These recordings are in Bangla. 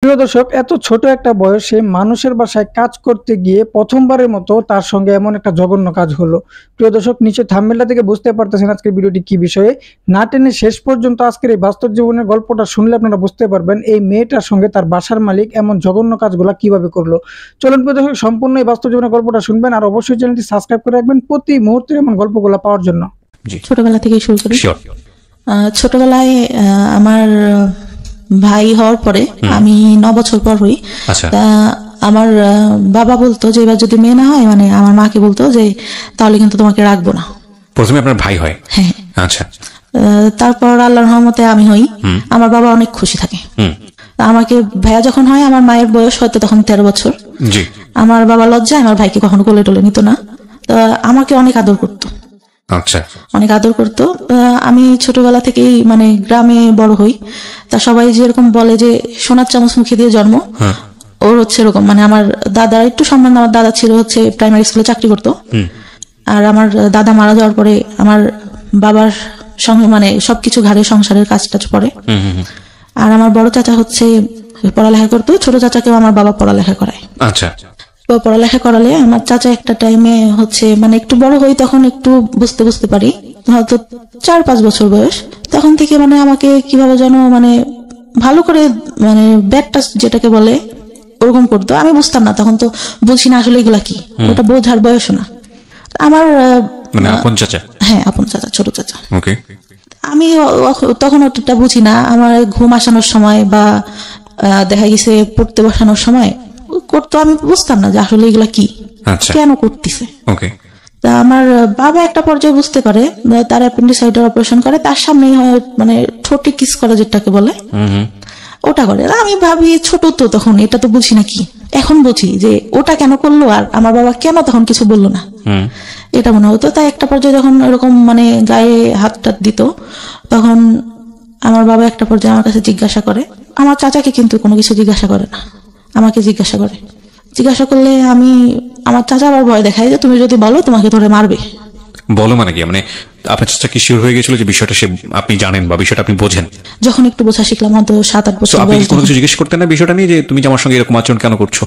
প্রিয় দর্শক, এত ছোট একটা বয়সে মানুষের বাসায় কাজ করতে গিয়ে প্রথমবারের মতো তার সঙ্গে এমন একটা জঘন্য কাজ হলো। প্রিয় দর্শক, নিচে থাম্বনেলটা থেকে বুঝতে পারতেছেন আজকের ভিডিওটি কি বিষয়ে। না টেনে শেষ পর্যন্ত আজকের এই বাস্তব জীবনের গল্পটা শুনলে আপনারা বুঝতে পারবেন এই মেয়েটার সঙ্গে তার বাসার মালিক এমন জঘন্য কাজগুলা কিভাবে করলো। চলুন প্রিয় দর্শক, সম্পূর্ণ এই বাস্তব জীবনের গল্পটা শুনবেন, আর অবশ্যই চ্যানেলটি সাবস্ক্রাইব করে রাখবেন প্রতি মুহূর্তে এমন গল্পগুলো পাওয়ার জন্য। ছোটবেলা থেকে শুরু করি। ছোটবেলায় আমার ভাই হওয়ার পরে আমি 9 বছর পর হই। তা আমার বাবা বলতো যে এবার যদি মেয়ে না হয়, মানে আমার মাকে বলতো যে তাহলে কিন্তু তোমাকে রাখবো না। প্রথমে আপনার ভাই হয়? হ্যাঁ। আচ্ছা। তারপর আল্লাহর রহমতে আমি হই। আমার বাবা অনেক খুশি থাকে। আমাকে ভাইয়া যখন হয়, আমার মায়ের বয়স হয়তো তখন 13 বছর। জি। আমার বাবা লজ্জায় আমার ভাইকে কখনো কোলে টোলে নিত না, আমাকে অনেক আদর করতো। আচ্ছা। অনেক আদর করতো। আমি ছোটবেলা থেকেই মানে গ্রামে বড় হই। তা সবাই যেরকম বলে যে সোনার চামচ মুখে দিয়ে জন্ম, ওর হচ্ছে এরকম। মানে আমার দাদার একটু সম্মান, আমার দাদা ছিল হচ্ছে প্রাইমারি স্কুলে চাকরি করতো। আর আমার দাদা মারা যাওয়ার পরে আমার বাবার সঙ্গে মানে সবকিছু ঘাড়ে সংসারের কাজ টাজ পড়ে। আর আমার বড় চাচা হচ্ছে পড়ালেখা করতো, ছোট চাচাকেও আমার বাবা পড়ালেখা করায়। আচ্ছা। পড়ালেখা করালে আমার চাচা একটা টাইমে হচ্ছে মানে একটু বড় হই, তখন একটু বুঝতে পারি, হয়তো 4-5 বছর বয়স, তখন থেকে মানে আমাকে কিভাবে যেন মানে ভালো করে মানে ব্যাড টাচ যেটাকে বলে ওরকম করতো। আমি বুঝতাম না, তখন তো বুঝি না আসলে এগুলা কি, ওটা বোঝার বয়স না আমার। মানে আপন চাচা? হ্যাঁ, আপন চাচা, ছোট চাচা। ওকে। আমি তখন ওটা বুঝি না। আমার ঘুম আসানোর সময় বা দেখা গেছে পড়তে বসানোর সময় করতো, আমি বুঝতাম না যে আসলে এগুলা কি, কেন করতেছে। ওকে। তা আমার বাবা একটা পর্যায়ে বুঝতে পারে, তার অ্যাপেন্ডিসাইটিস অপারেশন করে, তার সামনেই হয় মানে ঠোঁটে কিস করা যেটাকে বলে, ওটা করে। আমি ভাবি ছোট তো তখন, এটা তো বুঝি না কি। এখন বুঝি যে ওটা কেন করলো আর আমার বাবা কেন তখন কিছু বললো না, এটা মনে হতো। তাই একটা পর্যায়ে যখন এরকম মানে গায়ে হাত টাত দিত, তখন আমার বাবা একটা পর্যায়ে আমার কাছে জিজ্ঞাসা করে। আমার চাচাকে কিন্তু কোনো কিছু জিজ্ঞাসা করে না, আমাকে জিজ্ঞাসা করে। জিজ্ঞাসা করলে আমার চাচা আবার ভয় দেখায় যে তুমি যদি বলো তোমাকে ধরে মারবে। বলো মানে কি? মানে আপনার চাচা কি শিওর হয়ে গেছিল যে বিষয়টা আপনি জানেন বা বিষয়টা আপনি বোঝেন? যখন একটু বোঝা শিখলাম, হয়তো 7-8 বছর। আপনি কোনো কিছু জিজ্ঞেস করতেন না বিষয়টা নিয়ে, যে তুমি আমার সঙ্গে এরকম আচরণ কেন করছো?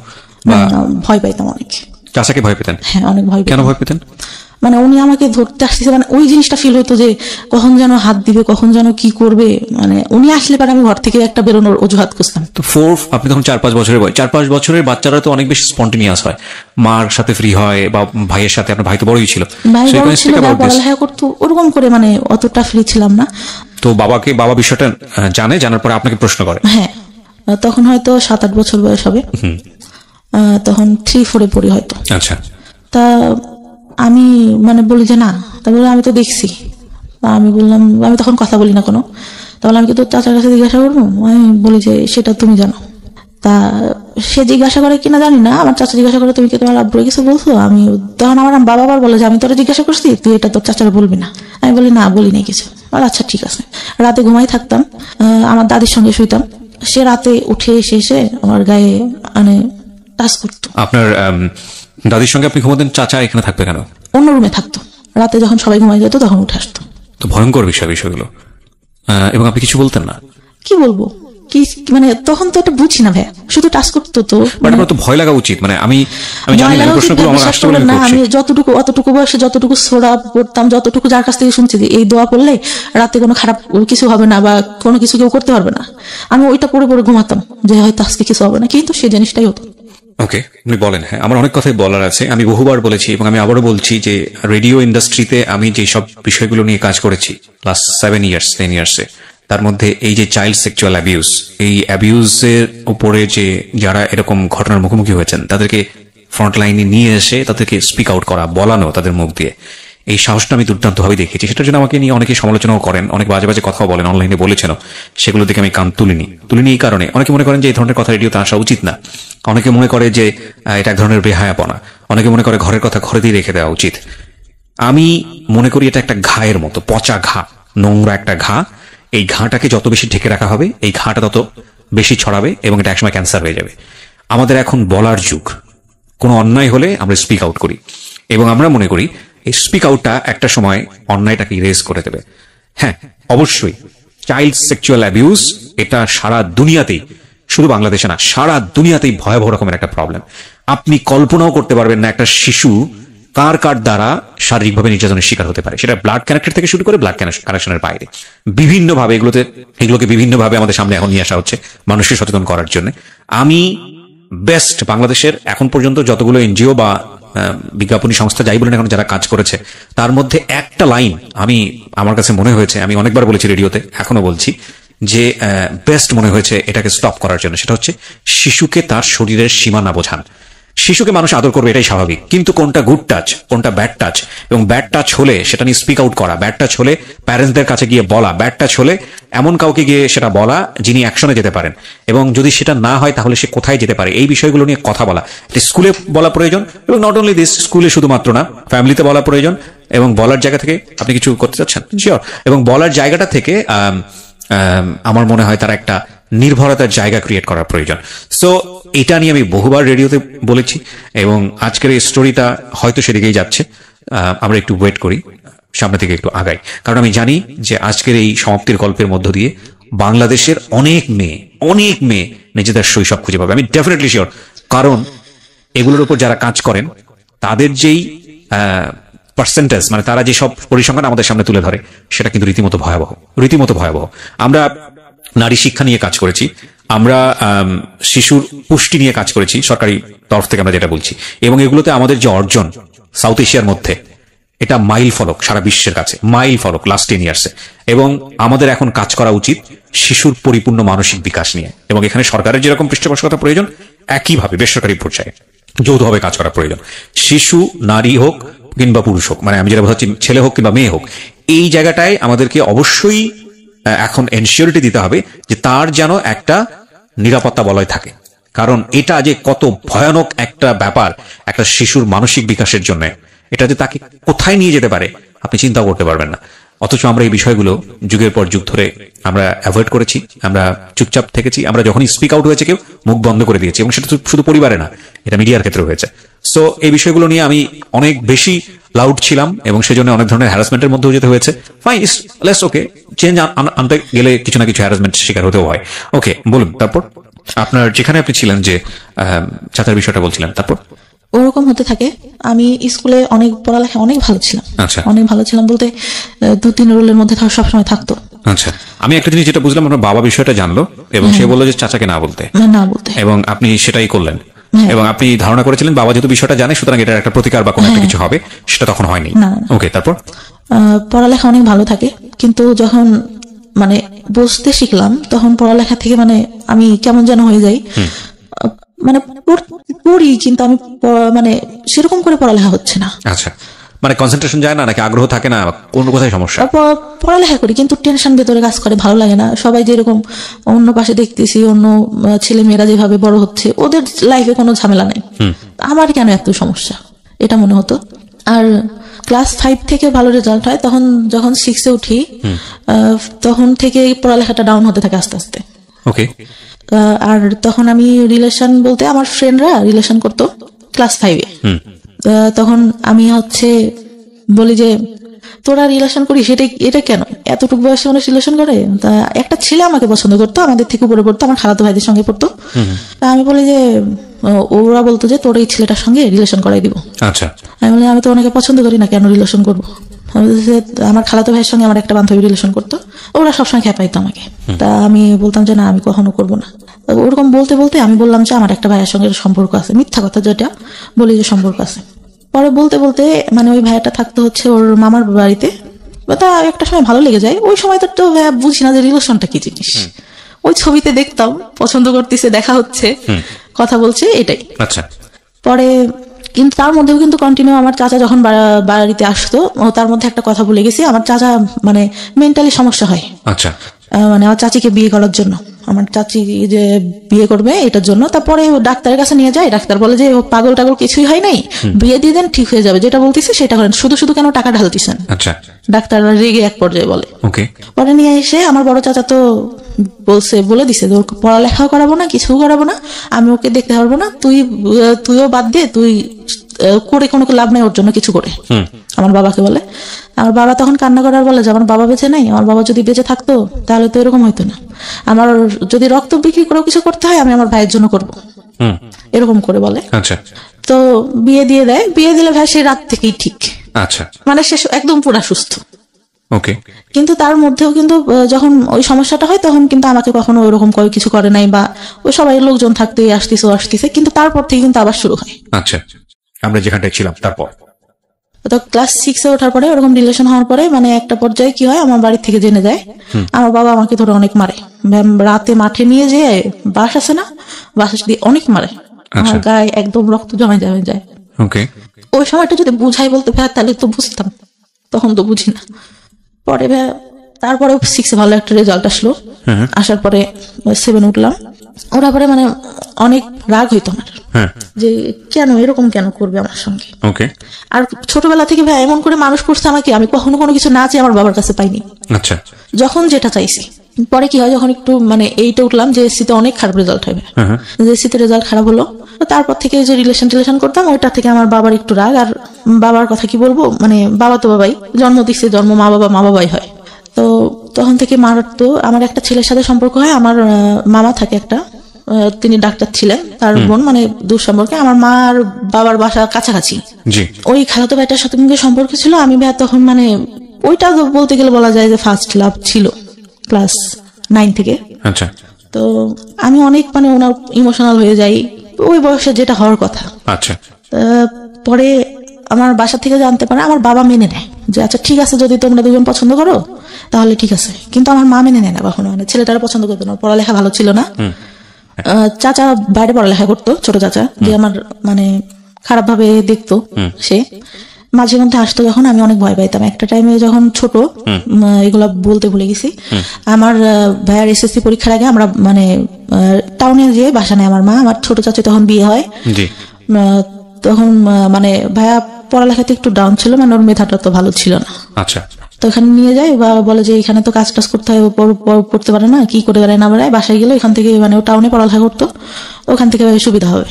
ভয় পাইতাম অনেক। চাচাকে ভয় পেতেন? হ্যাঁ, অনেক ভয়। কেন ভয় পেতেন? মানে উনি আমাকে ধরতে আসতেছে, মানে ওই জিনিসটা ফিল হতো যে কখন যেন হাত দিবে, কখন যেন কি করবে। মানে উনি আসলে পরে আমি ঘর থেকে একটা বেরোনোর অজুহাত খুঁজতাম। তো আপনি তখন 4-5 বছরের বয়স। 4-5 বছরের বাচ্চারা তো অনেক বেশি স্পন্টেনিয়াস হয়, মার সাথে ফ্রি হয় বা ভাইয়ের সাথে। আপনার ভাই তো বড়ই ছিল, পড়ালেখা করতো, ওরকম করে মানে অতটা ফ্রি ছিলাম না। তো বাবা বিষয়টা জানার পরে আপনাকে প্রশ্ন করে? হ্যাঁ, তখন হয়তো 7-8 বছর বয়স হবে, তখন 3-4 পড়ি হয়তো। আচ্ছা। তা আমি মানে বলি যে না, তারপরে আমি তো দেখছি। আমি বললাম, আমি তখন কথা বলি না কোনো। তাহলে আমি কি তোর চাচার কাছে জিজ্ঞাসা করবো? আমি বলি যে সেটা তুমি জানো। তা সে জিজ্ঞাসা করে কিনা জানি না, আমার চাচা জিজ্ঞাসা করে তুমি কি তোমার আব্বুরে কিছু বলছো? আমি তখন আমার বাবা আবার বলে যে আমি তোরা জিজ্ঞাসা করছি, তুই এটা তোর চাচারা বলবি না। আমি বলি না, বলি নাই কিছু। আর আচ্ছা ঠিক আছে। রাতে ঘুমাই থাকতাম, আমার দাদির সঙ্গে শুইতাম। সে রাতে উঠে এসে আমার গায়ে মানে টাচ করতো। আপনার দাদির সঙ্গে আপনি ঘুমাতেন, চাচা এখানে থাকবে কেন? অন্য রুমে থাকতো, রাতে যখন সবাই ঘুমাই যেত তখন উঠে আসতো। তো ভয়ঙ্কর বিষয়গুলো। এবং আপনি কিছু বলতেন না? কি বলবো, কি মানে তখন তো এটা বুঝি না ভাই, শুধু টাচ করতো। তো মানে তো ভয় লাগা উচিত। মানে আমি জানি না, প্রশ্নগুলো আমার আসছে বলে না। আমি অতটুকু বয়সে যতটুকু সূরা পড়তাম, যতটুকু যার কাছ থেকে শুনছি যে এই দোয়া পড়লে রাতে কোনো খারাপ কিছু হবে না বা কোনো কিছু কেউ করতে পারবে না, আমি ওইটা পড়ে ঘুমাতাম যে হয়তো আজকে কিছু হবে না, কিন্তু সেই জিনিসটাই হতো। ওকে, আপনি বলেন। হ্যাঁ, আমার অনেক কথাই বলার আছে। আমি বহুবার বলেছি এবং আমি আবারও বলছি যে রেডিও ইন্ডাস্ট্রিতে আমি যে সব বিষয়গুলো নিয়ে কাজ করেছি লাস্ট 7-10 ইয়ার্সে, তার মধ্যে এই যে চাইল্ড সেক্সুয়াল অ্যাবিউজ, এই অ্যাবিউজের উপরে যে যারা এরকম ঘটনার মুখোমুখি হয়েছেন তাদেরকে ফ্রন্ট লাইনে নিয়ে এসে তাদেরকে স্পিক আউট করা, বলানো তাদের মুখ দিয়ে, এই সাহসটা আমি দুর্দান্তভাবে দেখেছি। সেটার জন্য আমাকে নিয়ে অনেকে সমালোচনাও করেন, অনেক বাজে বাজে কথাও বলেন, অনলাইনে বলেছেন। সেগুলো দেখে আমি কান তুলিনি এই কারণে অনেকে মনে করেন যে এই ধরনের কথা রেডিওতে আসা উচিত না। অনেকে মনে করে যে এটা এক ধরনের বেহায়াপনা। অনেকে মনে করে ঘরের কথা ঘরে দিয়ে রেখে দেওয়া উচিত। আমি মনে করি এটা একটা ঘায়ের মতো, পচা ঘা, নোংরা একটা ঘা। এই ঘাটাকে যত বেশি ঢেকে রাখা হবে, এই ঘাটা তত বেশি ছড়াবে এবং এটা একসময় ক্যান্সার হয়ে যাবে। আমাদের এখন বলার যুগ। কোনো অন্যায় হলে আমরা স্পিক আউট করি এবং আমরা মনে করি এই স্পিক আউটটা একটা সময় অন্যায়টাকে ইরেজ করে দেবে। হ্যাঁ, অবশ্যই চাইল্ড সেক্সুয়াল অ্যাবিউজ এটা সারা দুনিয়াতেই শুধু বাংলাদেশে না, সারা দুনিয়াতেই ভয়াবহ রকমের একটা প্রবলেম। আপনি কল্পনাও করতে পারবেন না একটা শিশু কার কার দ্বারা শারীরিকভাবে নির্যাতনের শিকার হতে পারে, সেটা ব্লাড কানেক্টেড থেকে শুরু করে ব্লাড কানেকশনের বাইরে বিভিন্নভাবে এগুলোকে বিভিন্নভাবে আমাদের সামনে এখন নিয়ে আসা হচ্ছে মানুষকে সচেতন করার জন্য। আমি বেস্ট বাংলাদেশের এখন পর্যন্ত যতগুলো এনজিও বা বিজ্ঞাপনী সংস্থা যাই বলেন এখন যারা কাজ করেছে, তার মধ্যে একটা লাইন আমার কাছে মনে হয়েছে, আমি অনেকবার বলেছি রেডিওতে, এখনো বলছি, যে বেস্ট মনে হয়েছে এটাকে স্টপ করার জন্য, সেটা হচ্ছে শিশুকে তার শরীরের সীমানা বোঝান। শিশুকে মানুষ আদর করবে, এটাই স্বাভাবিক, কিন্তু কোনটা গুড টাচ, কোনটা ব্যাড টাচ, এবং ব্যাড টাচ হলে সেটা নিয়ে স্পিক আউট করা, ব্যাড টাচ হলে প্যারেন্টসদের কাছে গিয়ে বলা, ব্যাড টাচ হলে এমন কাউকে গিয়ে সেটা বলা যিনি অ্যাকশনে যেতে পারেন, এবং যদি সেটা না হয় তাহলে সে কোথায় যেতে পারে, এই বিষয়গুলো নিয়ে কথা বলা। স্কুলে বলা প্রয়োজন, এবং নট অনলি দিস, স্কুলে শুধুমাত্র না, ফ্যামিলিতে বলা প্রয়োজন, এবং বলার জায়গা থেকে আপনি কিছু করতে চাচ্ছেন শিওর, এবং বলার জায়গাটা থেকে আমার মনে হয় তার একটা নির্ভরতার জায়গা ক্রিয়েট করার প্রয়োজন। সো এটা নিয়ে আমি বহুবার রেডিওতে বলেছি, এবং আজকের এই স্টোরিটা হয়তো সেদিকেই যাচ্ছে। আমরা একটু ওয়েট করি, সামনে থেকে একটু আগাই, কারণ আমি জানি যে আজকের এই সমাপ্তির গল্পের মধ্য দিয়ে বাংলাদেশের অনেক মেয়ে নিজেদের শৈশব খুঁজে পাবে, আমি ডেফিনেটলি শিওর। কারণ এগুলোর উপর যারা কাজ করেন তাদের যেই পার্সেন্টেজ, মানে তারা যে সব পরিসংখ্যান আমাদের সামনে তুলে ধরে, সেটা কিন্তু রীতিমতো ভয়াবহ। আমরা নারী শিক্ষা নিয়ে কাজ করেছি, আমরা শিশুর পুষ্টি নিয়ে কাজ করেছি সরকারি তরফ থেকে, আমরা যেটা বলছি, এবং এগুলোতে আমাদের যে অর্জন সাউথ এশিয়ার মধ্যে, এটা মাইল ফলক, সারা বিশ্বের কাছে মাইল ফলক লাস্ট 10 ইয়ার্সে। এবং আমাদের এখন কাজ করা উচিত শিশুর পরিপূর্ণ মানসিক বিকাশ নিয়ে, এবং এখানে সরকারের যেরকম পৃষ্ঠপোষকতা প্রয়োজন, একইভাবে বেসরকারি পর্যায়ে যৌথভাবে কাজ করা প্রয়োজন। শিশু নারী হোক কিংবা পুরুষ হোক, মানে আমি যেটা বোঝাচ্ছি ছেলে হোক কিংবা মেয়ে হোক, এই জায়গাটায় আমাদেরকে অবশ্যই এখন এনশিওরিটি দিতে হবে যে তার যেন একটা নিরাপত্তা বলয় থাকে। কারণ এটা যে কত ভয়ানক একটা ব্যাপার একটা শিশুর মানসিক বিকাশের জন্য, এটা যে তাকে কোথায় নিয়ে যেতে পারে আপনি চিন্তা করতে পারবেন না। অথচ আমরা এই বিষয়গুলো যুগের পর যুগ ধরে আমরা অ্যাভয়েড করেছি, আমরা চুপচাপ থেকেছি, আমরা যখনই স্পিক আউট হয়েছে কেউ মুখ বন্ধ করে দিয়েছি, এবং সেটা শুধু পরিবারে না, এটা মিডিয়ার ক্ষেত্রে হয়েছে। সো এই বিষয়গুলো নিয়ে আমি অনেক বেশি লাউড ছিলাম, এবং সেজন্য অনেক ধরনের হ্যারাসমেন্টের মধ্যেও যেতে হয়েছে। ফাইন, লেটস ওকে, চেঞ্জ আনতে গেলে কিছু না কিছু হ্যারাসমেন্ট শিকার হতেও হয়। ওকে, বলুন তারপর আপনার যেখানে আপনি ছিলেন, যে চাচার বিষয়টা বলছিলেন, তারপর ওরকম হতে থাকে। আমি স্কুলে অনেক পড়ালেখা অনেক ভালো ছিলাম, অনেক ভালো ছিলাম বলতে 2-3 রোলের মধ্যে সবসময় থাকতো। আচ্ছা, আমি একটা জিনিস যেটা বুঝলাম, আপনার বাবা বিষয়টা জানলো এবং সে বললো যে চাচাকে না বলতে, এবং আপনি সেটাই করলেন, এবং আপনি ধারণা করেছিলেন বাবা যেহেতু বিষয়টা জানে সুতরাং এটার একটা প্রতিকার বা কোনো একটা কিছু হবে, সেটা তখন হয়নি। ওকে, তারপর পড়ালেখা অনেক ভালো থাকে, কিন্তু যখন মানে বুঝতে শিখলাম তখন পড়ালেখা থেকে মানে আমি কেমন যেন হয়ে যাই, মানে পড়ি কিন্তু আমি মানে সেরকম করে পড়ালেখা হচ্ছে না। আচ্ছা, মানে কনসেন্ট্রেশন যায় না, নাকি আগ্রহ থাকে না, কোন কোথায় সমস্যা? পড়ালেখা করি কিন্তু টেনশন ভেতরে কাজ করে, ভালো লাগে না। সবাই যেরকম অন্য পাশে দেখতেছি, অন্য ছেলে মেয়েরা যেভাবে বড় হচ্ছে, ওদের লাইফে কোনো ঝামেলা নেই, আমার কেন এত সমস্যা, এটা মনে হতো। আর ক্লাস 5 থেকে ভালো রেজাল্ট হয়, তখন যখন 6-এ উঠি তখন থেকে পড়ালেখাটা ডাউন হতে থাকে আস্তে আস্তে। ওকে। আর তখন আমি রিলেশন বলতে আমার ফ্রেন্ডরা রিলেশন করতো ক্লাস 5-এ, তখন আমি বলি যে তোরা রিলেশন করিস, এটা কেন, এতটুকু বয়সে মানুষ রিলেশন করে? তা একটা ছেলে আমাকে পছন্দ করতো, আমাদের থেকে উপরে পড়তো, আমার খালাতো ভাইদের সঙ্গে পড়তো। তা আমি বলি যে ওরা বলতো যে তোর এই ছেলেটার সঙ্গে রিলেশন করাই দিব। আচ্ছা, আমি বলি আমি তো ওনাকে পছন্দ করি না, কেন রিলেশন করবো? আমার খালাতো ভাইয়ের সঙ্গে আমার একটা বান্ধবী রিলেশন করতো, ওরা সবসময় খেপাইতো আমাকে। তা আমি বলতাম যে না, আমি কখনো করবো না। ওরকম বলতে বলতে আমি বললাম যে আমার একটা ভাইয়ের সঙ্গে সম্পর্ক আছে, মিথ্যা কথা যেটা বলি যে সম্পর্ক আছে। পরে বলতে বলতে মানে ওই ভাইয়াটা থাকতো ওর মামার বাড়িতে, তা একটা সময় ভালো লেগে যায়। ওই সময় তো বুঝি না যে রিলেশনটা কি জিনিস, ওই ছবিতে দেখতাম পছন্দ করতেছে, দেখা হচ্ছে, কথা বলছে, এটাই। আচ্ছা, পরে কিন্তু তার মধ্যেও কিন্তু কন্টিনিউ আমার চাচা যখন বাড়িতে আসতো, তার মধ্যে একটা কথা বলে গেছি, আমার চাচা মানে মেন্টালি সমস্যা হয়। আচ্ছা, মানে আমার চাচিকে বিয়ে করার জন্য, আমার চাচি যে বিয়ে করবে এটার জন্য। তারপরে ডাক্তারের কাছে নিয়ে যায়, ডাক্তার বলে যে পাগল টাগল কিছুই হয় নাই, বিয়ে দিয়ে দেন, ঠিক হয়ে যাবে, যেটা বলতেছে সেটা করেন, শুধু শুধু কেন টাকা ঢালতেছেন। আচ্ছা, ডাক্তার রেগে এক পর্যায়ে বলে। ওকে। পরে নিয়ে এসে আমার বড় চাচা তো বলে দিছে ওর পড়ালেখাও করাবো না, কিছু করাবো না, আমি ওকে দেখতে পারবো না, তুইও বাদ দে, তুই করে কোনো লাভ নেই ওর জন্য কিছু করে, আমার বাবাকে বলে। আমার বাবা তখন কান্না করার বলে যে আমার বাবা বেঁচে নাই, আমার বাবা যদি বেঁচে থাকতো তাহলে তো এরকম হইতো না, আমার যদি রক্ত বিক্রি করে কিছু করতে হয় আমি আমার ভাইয়ের জন্য করবো, এরকম করে বলে। আচ্ছা, তো বিয়ে দিয়ে দেয়, বিয়ে দিলে ভাই সে রাত থেকেই ঠিক, আচ্ছা, মানে সে একদম পুরা সুস্থ। ওকে। কিন্তু তার মধ্যেও কিন্তু যখন ওই সমস্যাটা হয় তখন কিন্তু আমাকে কখনো ওইরকম কিছু করে নাই, বা ওই সবাই লোকজন থাকতে আসতেছে, কিন্তু তারপর থেকে কিন্তু আবার শুরু হয়। আচ্ছা, আমরা যেখানটায় ছিলাম তারপর তো ক্লাস 6-এ ওঠার পরে ওরকম রিলেশন হওয়ার পরে মানে একটা পর্যায়ে কি হয়, আমার বাড়ি থেকে জেনে যায়, আমার বাবা আমাকে ধরে অনেক মারে, রাতে মাঠে নিয়ে যেয়ে বাস আছে না, বাস দিয়ে অনেক মারে, আমার গায়ে একদম রক্ত জমে যায়। ওকে। ওই সময়টা যদি বুঝাই বলতে ভাই তাহলে তো বুঝতাম, তখন তো বুঝি না। পরে তারপরে 6-এ ভালো একটা রেজাল্ট আসলো, আসার পরে 7 উঠলাম, ওরা পরে মানে অনেক রাগ হইতো আমার যে কেন এরকম কেন করবে আমার সঙ্গে। ওকে। আর ছোটবেলা থেকে ভাই এমন করে মানুষ করছে আমাকে, আমি কখনো কোনো কিছু না চেয়ে আমার বাবার কাছে পাইনি। আচ্ছা। যখন যেটা চাইছি। পরে কি হয়, যখন একটু মানে 8-এ উঠলাম, জেএসসিতে অনেক খারাপ রেজাল্ট হবে, জেএসসিতে রেজাল্ট খারাপ হলো, তারপর থেকে যে রিলেশন করতাম ওইটা থেকে আমার বাবার একটু রাগ। আর বাবার কথা কি বলবো, মানে বাবা তো বাবাই, জন্ম দিচ্ছে, জন্ম মা বাবাই হয়। তো তখন থেকে মার তো আমার একটা ছেলের সাথে সম্পর্ক হয়, আমার মামা থাকে একটা, তিনি ডাক্তার ছিলেন, তার বোন, মানে দূর সম্পর্কে। আমার মা আর বাবার বাসা কাছাকাছি, ওই খালাতো ভাইটার সাথে সম্পর্ক ছিল। আমি ভাই তখন মানে ওইটা বলতে গেলে বলা যায় যে ফার্স্ট লাভ ছিল, ক্লাস 9 থেকে। আচ্ছা। তো আমি অনেক মানে ওনার ইমোশনাল হয়ে যাই, ওই বয়সে যেটা হওয়ার কথা। আচ্ছা। পরে আমার বাসা থেকে জানতে পারে, আমার বাবা মেনে নেয় যে আচ্ছা ঠিক আছে, যদি তোমরা দুজন পছন্দ করো তাহলে ঠিক আছে, কিন্তু আমার মা মেনে নেয় না কখনো, মানে ছেলেটারা পছন্দ করতো না, পড়ালেখা ভালো ছিল না। চাচা বাইরে পড়ালেখা করতো, ছোট চাচা, যে আমার মানে খারাপ ভাবে দেখতো, সে মাঝে মধ্যে আসতো যখন, আমি অনেক ভয় পাইতাম। একটা টাইমে যখন ছোট, এগুলা বলতে ভুলে গেছি, আমার ভাইয়ার এসএসসি পরীক্ষার আগে আমরা মানে টাউনে যেয়ে বাসা নেয় আমার মা, আমার ছোট চাচা তখন বিয়ে হয়, তখন মানে ভাইয়া পড়ালেখাতে একটু ডাউন ছিল, মানে ওর মেধাটা তো ভালো ছিল না। আচ্ছা। তো এখানে নিয়ে যায় বা বলে যে এখানে তো কাজ টাজ করতে হয়, পড়তে পারে না, কি করে বেড়ায় না বেড়ায়, বাসায় গেলে এখান থেকে মানে ও টাউনে পড়ালেখা করতো, ওখান থেকে সুবিধা হবে,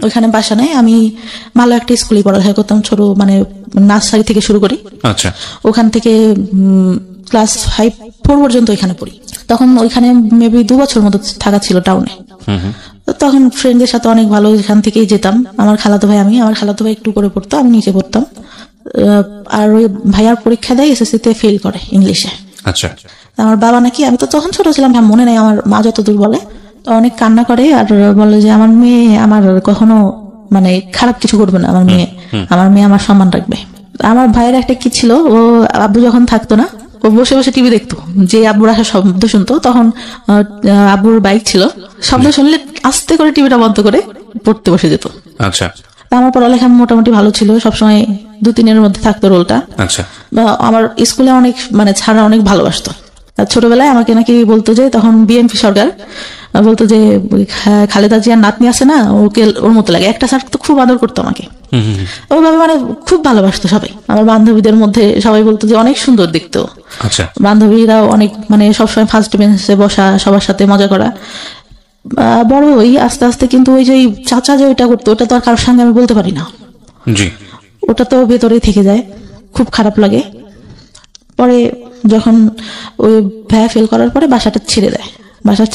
ওইখানে বাসা নেয়। আমি ভালো একটা স্কুলে পড়ালেখা করতাম, ছোট মানে নার্সারি থেকে শুরু করি, আচ্ছা, ওখান থেকে ক্লাস 5-4 পর্যন্ত ওইখানে পড়ি। তখন ওইখানে মেবি 2 বছর মতো থাকা ছিল টাউনে। তখন ফ্রেন্ডদের সাথে অনেক ভালো, এখান থেকেই যেতাম। আমার খালাতো ভাই একটু করে পড়তো, আমি নিচে পড়তাম। আর ওই ভাইয়ার পরীক্ষা দেয়, এসএসসিতে ফেল করে ইংলিশে। আচ্ছা। আমার বাবা নাকি, আমি তো তখন ছোট ছিলাম, মনে নেই, আমার মা যতদূর বলে, তো অনেক কান্না করে আর বলে যে আমার মেয়ে আমার কখনো মানে খারাপ কিছু করবে না, আমার মেয়ে আমার সম্মান রাখবে। আমার ভাইয়ের একটা কি ছিল, ও আব্বু যখন থাকতো না, ও বসে বসে টিভি দেখতো, যে আব্বুর আসা শব্দ শুনতো, তখন আব্বুর বাইক ছিল, শব্দ শুনলে আস্তে করে টিভিটা বন্ধ করে পড়তে বসে যেত। আচ্ছা। আমার পড়ালেখা মোটামুটি ভালো ছিল, সবসময় 2-3-এর মধ্যে থাকতো রোলটা। আচ্ছা। আমার স্কুলে অনেক মানে ছাড়া অনেক ভালোবাসতো। ছোটবেলায় আমাকে নাকি বলতো যে, তখন বিএনপি সরকার, বলতো যে খালেদা জিয়ার নাতনি আছে না, ওকে ওর মতো লাগে। একটা স্যার তো খুব আদর করতো আমাকে, ওইভাবে মানে খুব ভালোবাসতো সবাই। আমার বান্ধবীদের মধ্যে সবাই বলতো যে অনেক সুন্দর দেখতো। আচ্ছা। বান্ধবীরাও অনেক মানে সবসময় ফার্স্ট বেঞ্চে বসা, সবার সাথে মজা করা। বড় হই আস্তে আস্তে, কিন্তু ওই যে চাচা যে ওইটা করতো, ওটা তো আর কারোর সঙ্গে আমি বলতে পারি না, ওটা তো ভেতরেই থেকে যায়, খুব খারাপ লাগে। পরে যখন ওই ভাইয়া ফেল করার পরে বাসা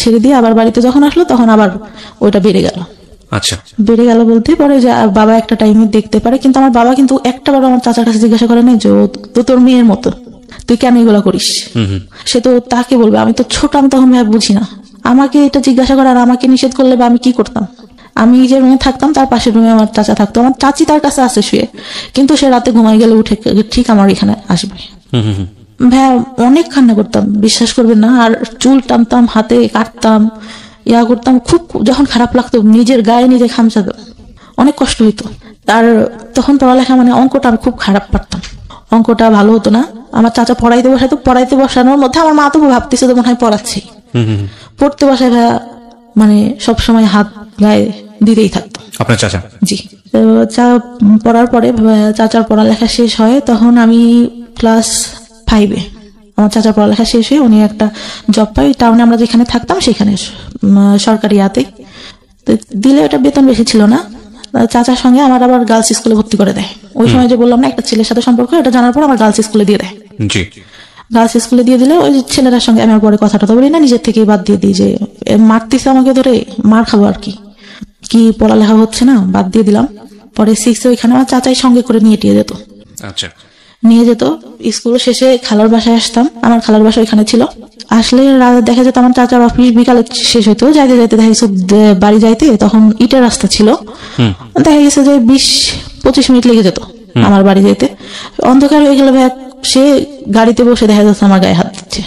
ছেড়ে দিয়ে আবার বাড়িতে যখন আসলো, তখন আবার ওইটা বেড়ে গেল। আচ্ছা। বেড়ে গেল বলতে পরে যে বাবা একটা টাইমে দেখতে পারে, কিন্তু আমার বাবা কিন্তু একটা বার আমার চাচার কাছে জিজ্ঞাসা করে নাই যে তোর মেয়ের মতো তুই কেন এগুলা করিস। সে তো তাকে বলবে, আমি তো ছোট, আমি তখন ভাই বুঝি না, আমাকে এটা জিজ্ঞাসা করে আর আমাকে নিষেধ করলে বা আমি কি করতাম। আমি যে রুমে থাকতাম তার পাশের রুমে আমার চাচা থাকতো, আমার চাচি তার কাছে আসে শুয়ে, কিন্তু সে রাতে ঘুমাই গেলে উঠে ঠিক আমার এখানে আসবে। ভাইয়া অনেক কান্না করতাম, বিশ্বাস করবেন না, আর চুল টানতাম, হাতে কাটতাম, করতাম। খুব যখন খারাপ লাগতো, নিজের গায়ে নিজে খামচাতো, অনেক কষ্ট হইতো। আর তখন পড়ালেখা মানে অঙ্কটা আমি খুব খারাপ পারতাম, অঙ্কটা ভালো হতো না। আমার চাচা পড়াইতে বসানোর মধ্যে আমার মা তো ভাবতেছে তো মনে হয় পড়াচ্ছি, পড়তে বসায় ভাইয়া মানে সবসময় হাত গায়ে দিতেই থাকতো। আপনার চাচা? জি। পড়ার পরে চাচার পড়ালেখা শেষ হয়, তখন আমি ক্লাস 5-এ আমার চাচার পড়ালেখা শেষ হয়ে উনি একটা জব পাই টাউনে, আমরা যেখানে থাকতাম সেখানে সরকারি দিলে, ওটা বেতন বেশি ছিল না, চাচার সঙ্গে আমার আবার গার্লস স্কুলে ভর্তি করে দেয়। ওই সময় যে বললাম না একটা ছেলের সাথে সম্পর্ক, এটা জানার পর আমার গার্লস স্কুলে দিয়ে দেয়। জি। গার্লস স্কুলে দিয়ে দিলে ওই ছেলেটার সঙ্গে আমি আর পরে কথাটা তো বলি না, নিজের থেকেই বাদ দিয়ে দিই যে মারতেছে আমাকে ধরে, মার খাবো আর কি পড়ালেখা হচ্ছে না, বাদ দিয়ে দিলাম। পরে 6 ওইখানে আমার চাচাই সঙ্গে করে নিয়ে যেত। আচ্ছা। নিয়ে যেত স্কুল শেষে খালার বাসায় আসতাম, আমার খালার বাসা ওইখানে ছিল। আসলে দেখা যেত আমার চাচার অফিস বিকালে শেষ হইতো, যাইতে যাইতে দেখা গেছে বাড়ি যাইতে তখন ইটের রাস্তা ছিল, দেখা গেছে যে 20-25 মিনিট লেগে যেত আমার বাড়ি যাইতে। অন্ধকার হয়ে গেলে সে গাড়িতে বসে দেখা যাচ্ছে আমার গায়ে হাত দিচ্ছে।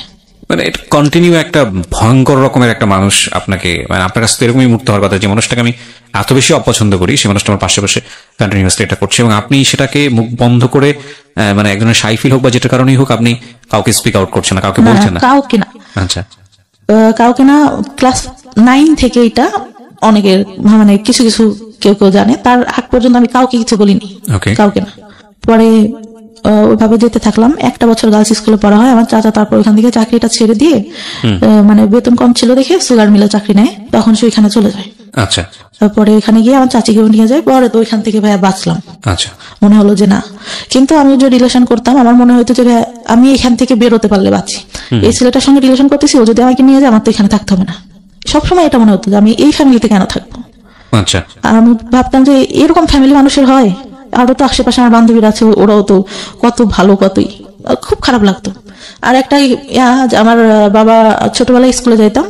মানে এটা কন্টিনিউ একটা ভয়ঙ্কর রকমের একটা মানুষ আপনাকে, মানে আপনার কাছে এরকমই মুক্ত হওয়ার কথা যে মানুষটাকে আমি এত বেশি অপছন্দ করি, সেই মানুষটা আমার পাশে বসে কন্টিনিউয়াসলি এটা করছে, এবং আপনি সেটাকে মুখ বন্ধ করে মানে একজনের সাই ফিল হোক বা যেটা কারণেই হোক আপনি কাউকে স্পিক আউট করছেন না, কাউকে বলছেন না? কাউকে না। আচ্ছা। কাউকে না। ক্লাস 9 থেকে এটা অনেকের মানে কিছু কেউ জানে, তার আগ পর্যন্ত আমি কাউকে কিছু বলিনি, কাউকে না। পরে ওইভাবে যেতে থাকলাম, 1 বছর গার্লস স্কুলে পড়া হয়। আমার চাচা তারপর ওইখান থেকে চাকরিটা ছেড়ে দিয়ে মানে বেতন কম ছিল দেখে সুগার মিলে চাকরি নেয়, তখন সে ওইখানে চলে যায়। আচ্ছা। তারপরে ওইখানে গিয়ে আমার চাচিকেও নিয়ে যায়। পরে তো ওইখান থেকে ভাইয়া বাঁচলাম। আচ্ছা। মনে হলো যে না, কিন্তু আমি যে রিলেশন করতাম আমার মনে হতো যে ভাইয়া আমি এখান থেকে বেরোতে পারলে বাঁচি। এই ছেলেটার সঙ্গে রিলেশন করতেছি, ও যদি আমাকে নিয়ে যায় আমার তো এখানে থাকতে হবে না। সবসময় এটা মনে হতো যে আমি এই ফ্যামিলিতে কেন থাকবো। আচ্ছা। আর আমি ভাবতাম যে এরকম ফ্যামিলি মানুষের হয়, আরো তো আশেপাশে আমার বান্ধবীরা আছে, ওরাও তো কত ভালো, কতই। খুব খারাপ লাগতো। আর একটা আমার বাবা ছোটবেলায় স্কুলে যাইতাম,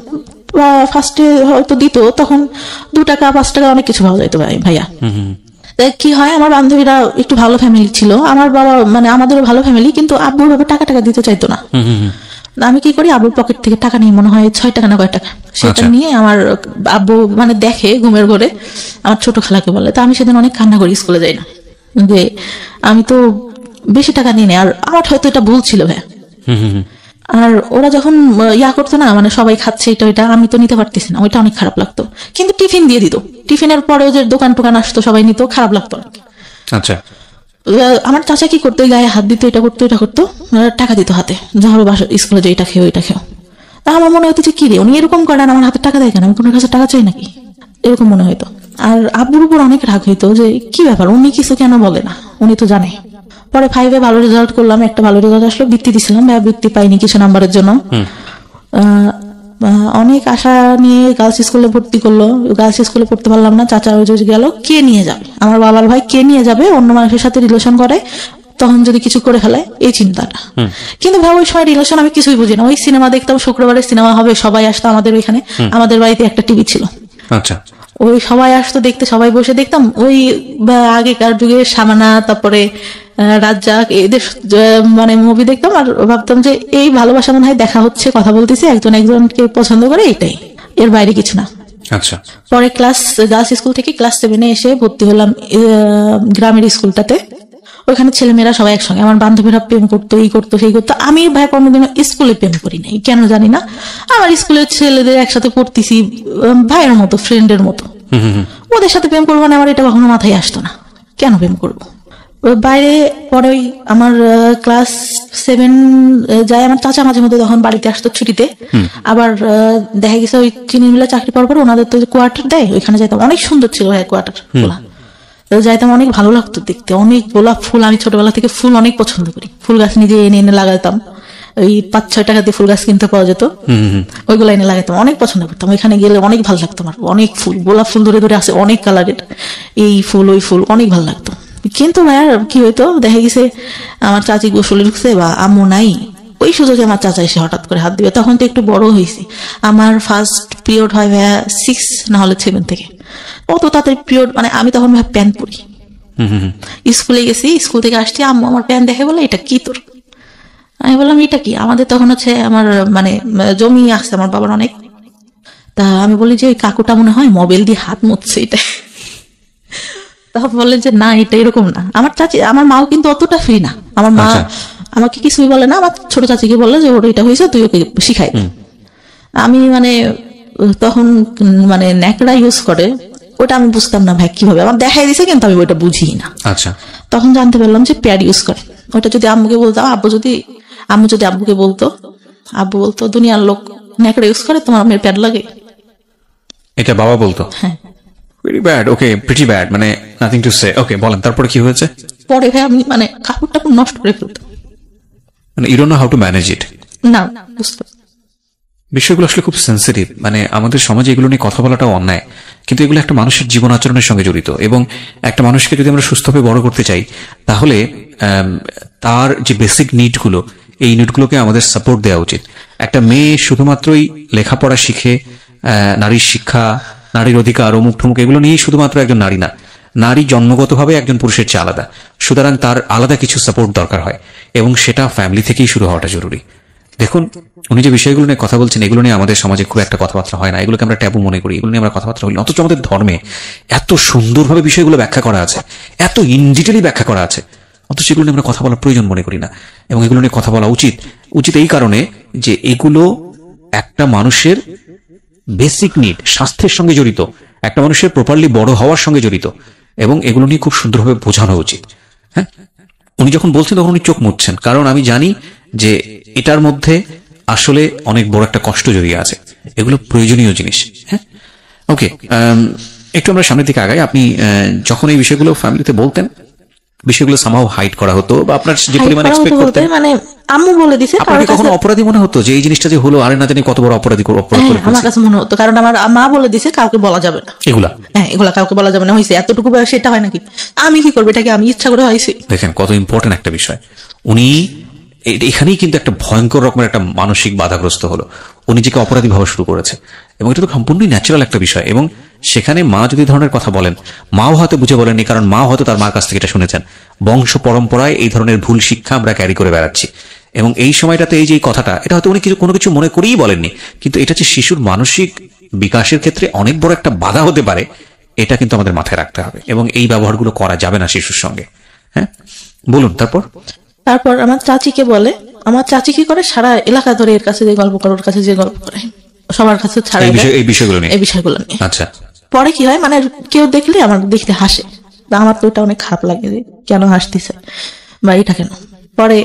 ফার্স্টে হয়তো দিত, তখন 2 টাকা 5 টাকা অনেক কিছু পাওয়া যাইতো ভাইয়া। কি হয়, আমার বান্ধবীরা একটু ভালো ফ্যামিলি ছিল, আমার বাবা মানে আমাদেরও ভালো ফ্যামিলি, কিন্তু আব্বুর ভাবে টাকা দিতে চাইতো না। আমি কি করি, আব্বুর পকেট থেকে টাকা নিয়ে, মনে হয় 6 টাকা না কয় টাকা, সেটা নিয়ে আমার আব্বু মানে দেখে ঘুমের ঘরে, আমার ছোট খালাকে বলে। তো আমি সেদিন অনেক কান্না করি, স্কুলে যাই না, যে আমি তো বেশি টাকা নিই না, আর আমার হয়তো এটা ভুল ছিল ভাইয়া। আর ওরা যখন করতো না, মানে সবাই খাচ্ছে এটা ওইটা, আমি তো নিতে পারতেছি না, ওইটা অনেক খারাপ লাগতো। কিন্তু টিফিন দিয়ে দিত, টিফিনের পরেও যে দোকান টোকান আসতো সবাই নিত, খারাপ লাগতো না। আচ্ছা। আমার চাচা কি করতো, গায়ে হাত দিত, এটা করতো এটা করতো, টাকা দিত হাতে, ধরো বাসা স্কুলে যে এটা খেয়ে ওইটা খেও। তা আমার মনে হতো যে কি রে, উনি এরকম করেন, আমার হাতে টাকা দেয় কেন, আমি কোনো কাছে টাকা চাই নাকি, এরকম মনে হইতো। আর আব্বুর উপর অনেক রাগ হইতো যে কি ব্যাপার, উনি কিছু কেন বলে না, উনি তো জানে। পরে 5-এ ভালো রেজাল্ট করলাম, একটা ভালো রেজাল্ট আসলো, বৃত্তি দিছিলাম, বৃত্তি পাইনি কিছু নাম্বারের জন্য। অনেক আশা নিয়ে গার্লস স্কুলে ভর্তি করলো, গার্লস স্কুলে পড়তে পারলাম না। চাচা ওই গেল, কে নিয়ে যাবে, আমার বাবার ভাই কে নিয়ে যাবে, অন্য মানুষের সাথে রিলেশন করে, তখন যদি কিছু করে ফেলে, এই চিন্তাটা। কিন্তু ভাই ওই সময় রিলেশন আমি কিছুই বুঝি না, ওই সিনেমা দেখতাম, শুক্রবারে সিনেমা হবে, সবাই আসতো আমাদের ওইখানে, আমাদের বাড়িতে একটা টিভি ছিল। আচ্ছা। ওই সবাই আসতো দেখতে, সবাই বসে দেখতাম। ওই আগেকার যুগে সামানা, তারপরে রাজ্জাক, এদের মানে মুভি দেখতাম, আর ভাবতাম যে এই ভালোবাসা মনে হয় দেখা হচ্ছে, কথা বলতেছে, একজন একজনকে পছন্দ করে, এটাই, এর বাইরে কিছু না। আচ্ছা। পরে গার্লস স্কুল থেকে ক্লাস 7-এ এসে ভর্তি হলাম গ্রামের স্কুলটাতে। ওইখানে ছেলেমেয়েরা সবাই একসঙ্গে, আমার বান্ধবীরা প্রেম করতো, এই করতো সেই করতো। আমি ভাই কোনোদিনও স্কুলে প্রেম করি নাই, কেন জানি না। আমার স্কুলের ছেলেদের একসাথে পড়তেছি, ভাইয়ের মতো, ফ্রেন্ডের মতো, ওদের সাথে প্রেম করবো না, আমার এটা কখনো মাথায় আসতো না, কেন প্রেম করবো। বাইরে পরে আমার ক্লাস 7 যায়, আমার চাচা মাঝে মধ্যে তখন বাড়িতে আসতো ছুটিতে। আবার দেখা গেছে ওই চিনি মিলে চাকরি পাওয়ার পর ওনাদের তো কোয়ার্টার দেয়, ওইখানে যাইতাম, অনেক সুন্দর ছিল ভাই কোয়ার্টার, যাইতাম, অনেক ভালো লাগতো দেখতে, অনেক গোলাপ ফুল, আমি ছোটবেলা থেকে ফুল অনেক পছন্দ করি, ফুল গাছ নিজে এনে এনে লাগাতাম, ওই 5-6 টাকা দিয়ে ফুল গাছ কিনতে পাওয়া যেত, ওইগুলো এনে লাগাতাম, অনেক পছন্দ করতাম। ওইখানে গেলে অনেক ভালো লাগতো আমার, অনেক ফুল, গোলাপ ফুল ধরে ধরে আসে, অনেক কালারের, এই ফুল ওই ফুল, অনেক ভালো লাগতো। কিন্তু ভাইয়ার কি হইতো, দেখা গেছে আমার চাচি গোসলে ঢুকছে বা আম্মু নাই, ওই সুযোগে আমার চাচা এসে হঠাৎ করে হাত দিবে। তখন তো একটু বড় হয়েছি, আমার ফার্স্ট পিরিয়ড হয় ভাইয়া 6 না হলে 7 থেকে, অত তাড়াতাড়ি পিরিয়ড, মানে আমি তখন ভাই প্যান্ট পরি, স্কুলে গেছি, স্কুল থেকে আসছি, আম্মু আমার প্যান্ট দেখে বলে এটা কি তোর, আমি বললাম এটা কি, আমাদের তখন হচ্ছে আমার মানে জমি আসছে আমার বাবার অনেক, তা আমি বলি যে কাকুটা মনে হয় মোবাইল দিয়ে হাত মুছছে, এটা। তখন বললেন যে না, এটা এরকম না। আমার চাচি, আমার মাও কিন্তু অতটা ফ্রি না, আমার মা আমাকে কিছুই বলে না, আমার ছোট চাচিকে বললে যে ওর এটা হয়েছে, তুই ওকে শিখাই। আমি মানে তখন মানে ন্যাকড়া ইউজ করে, ওটা আমি বুঝতাম না ভাই কিভাবে, আমার দেখাই দিছে, কিন্তু আমি ওইটা বুঝি না। আচ্ছা। তখন জানতে পারলাম যে প্যাড ইউজ করে, ওটা যদি আম্মুকে বলতাম, আম্মু যদি আব্বুকে বলতো, আব্বু বলতো দুনিয়ার লোক ন্যাকড়া ইউজ করে, তোমার মেয়ের প্যাড লাগে, এটা বাবা বলতো? হ্যাঁ। Very bad. Okay, pretty bad, মানে নাথিং টু সে। ওকে, বলেন তারপরে কি হয়েছে? পরে ভাই আমি মানে কাপড় টাপড় নষ্ট করে ফেলতাম, মানে you don't know how to manage it. না বুঝতে পারছি। বিষয়গুলো আসলে খুব সেন্সিটিভ, মানে আমাদের সমাজে এগুলো নিয়ে কথা বলাটাও অন্যায়, কিন্তু এগুলো একটা মানুষের জীবন আচরণের সঙ্গে জড়িত, এবং একটা মানুষকে যদি আমরা সুস্থভাবে বড় করতে চাই তাহলে তার যে বেসিক নিডগুলো, এই নিডগুলোকে আমাদের সাপোর্ট দেওয়া উচিত। একটা মেয়ে শুধুমাত্রই লেখাপড়া শিখে নারীর শিক্ষা, নারীর অধিকার, অমুক ঠুমুক এগুলো নিয়েই শুধুমাত্র একজন নারী না, নারী জন্মগতভাবে একজন পুরুষের চেয়ে আলাদা, সুতরাং তার আলাদা কিছু সাপোর্ট দরকার হয়, এবং সেটা ফ্যামিলি থেকেই শুরু হওয়াটা জরুরি। দেখুন, উনি যে বিষয়গুলো নিয়ে কথা বলছেন, এগুলো নিয়ে আমাদের সমাজে খুব একটা কথাবার্তা হয় না, এগুলোকে আমরা ট্যাবু মনে করি, এগুলো নিয়ে আমরা কথাবার্তা বলি, অথচ আমাদের ধর্মে এত সুন্দরভাবে বিষয়গুলো ব্যাখ্যা করা আছে, এত ইন ডিটেইলি ব্যাখ্যা করা আছে, অথচ এগুলো নিয়ে আমরা কথা বলার প্রয়োজন মনে করি না। এবং এগুলো নিয়ে কথা বলা উচিত এই কারণে যে এগুলো একটা মানুষের বেসিক নিড, স্বাস্থ্যের সঙ্গে জড়িত, একটা মানুষের প্রপারলি বড় হওয়ার সঙ্গে জড়িত, এবং এগুলো নিয়ে খুব সুন্দরভাবে বোঝানো উচিত। হ্যাঁ, উনি যখন বলছেন তখন উনি চোখ মুছছেন, কারণ আমি জানি যে এটার মধ্যে আসলে অনেক বড় একটা কষ্ট জড়িয়ে আছে, এগুলো প্রয়োজনীয় জিনিস। হ্যাঁ, ওকে, একটু আমরা সামনের দিকে আগাই। আপনি যখন এই বিষয়গুলো ফ্যামিলিতে বলতেন, বিষয়গুলো সামহাউ হাইড করা হতো, বা আপনার যে পরিমাণ এক্সপেক্ট করতেন, মানে আম্মু বলে দিছে, আপনাকে কখনো অপরাধী মনে হতো যে এই জিনিসটা যে হলো, আরে না জানি কত বড় অপরাধী আমার কাছে মনে হতো, কারণ আমার মা বলে দিছে কাউকে বলা যাবে না এগুলা। হ্যাঁ, এগুলা কাউকে বলা যাবে না, হয়েছে এতটুকু বয়স, সেটা হয় নাকি, আমি কি করবো, এটাকে আমি ইচ্ছা করে হয়েছি। দেখেন কত ইম্পর্টেন্ট একটা বিষয়, উনি এখানেই কিন্তু একটা ভয়ঙ্কর রকমের একটা মানসিক বাধাগ্রস্ত হলো, ও নিজেকে অপরাধী ভাবা শুরু করেছে, এবং এটা তো সম্পূর্ণই ন্যাচারাল একটা বিষয়। এবং সেখানে মা যদি ধরনের কথা বলেন, মাও হয়তো বুঝে বলেননি, কারণ মা হয়তো তার মার কাছ থেকে এটা শুনেছেন, বংশ পরম্পরায় এই ধরনের ভুল শিক্ষা আমরা ক্যারি করে বেড়াচ্ছি, এবং এই সময়টাতে এই যে কথাটা, এটা হয়তো উনি কোনো কিছু মনে করেই বলেননি, কিন্তু এটা যে শিশুর মানসিক বিকাশের ক্ষেত্রে অনেক বড় একটা বাধা হতে পারে, এটা কিন্তু আমাদের মাথায় রাখতে হবে, এবং এই ব্যবহারগুলো করা যাবে না শিশুর সঙ্গে। হ্যাঁ, বলুন তারপর আমার চাচিকে বলে, আমার চাচি কি করে, সারা এলাকা ধরে এর কাছে যে গল্প করে, ওর কাছে যে গল্প করে, সবার কাছে ছাড়া এই বিষয়গুলো নিয়ে। আচ্ছা, পরে কি হয়, মানে কেউ দেখলে আমার দেখতে হাসে, আমার তো ওটা অনেক খারাপ লাগে যে কেন হাসতেছে বা এটা কেন। পরে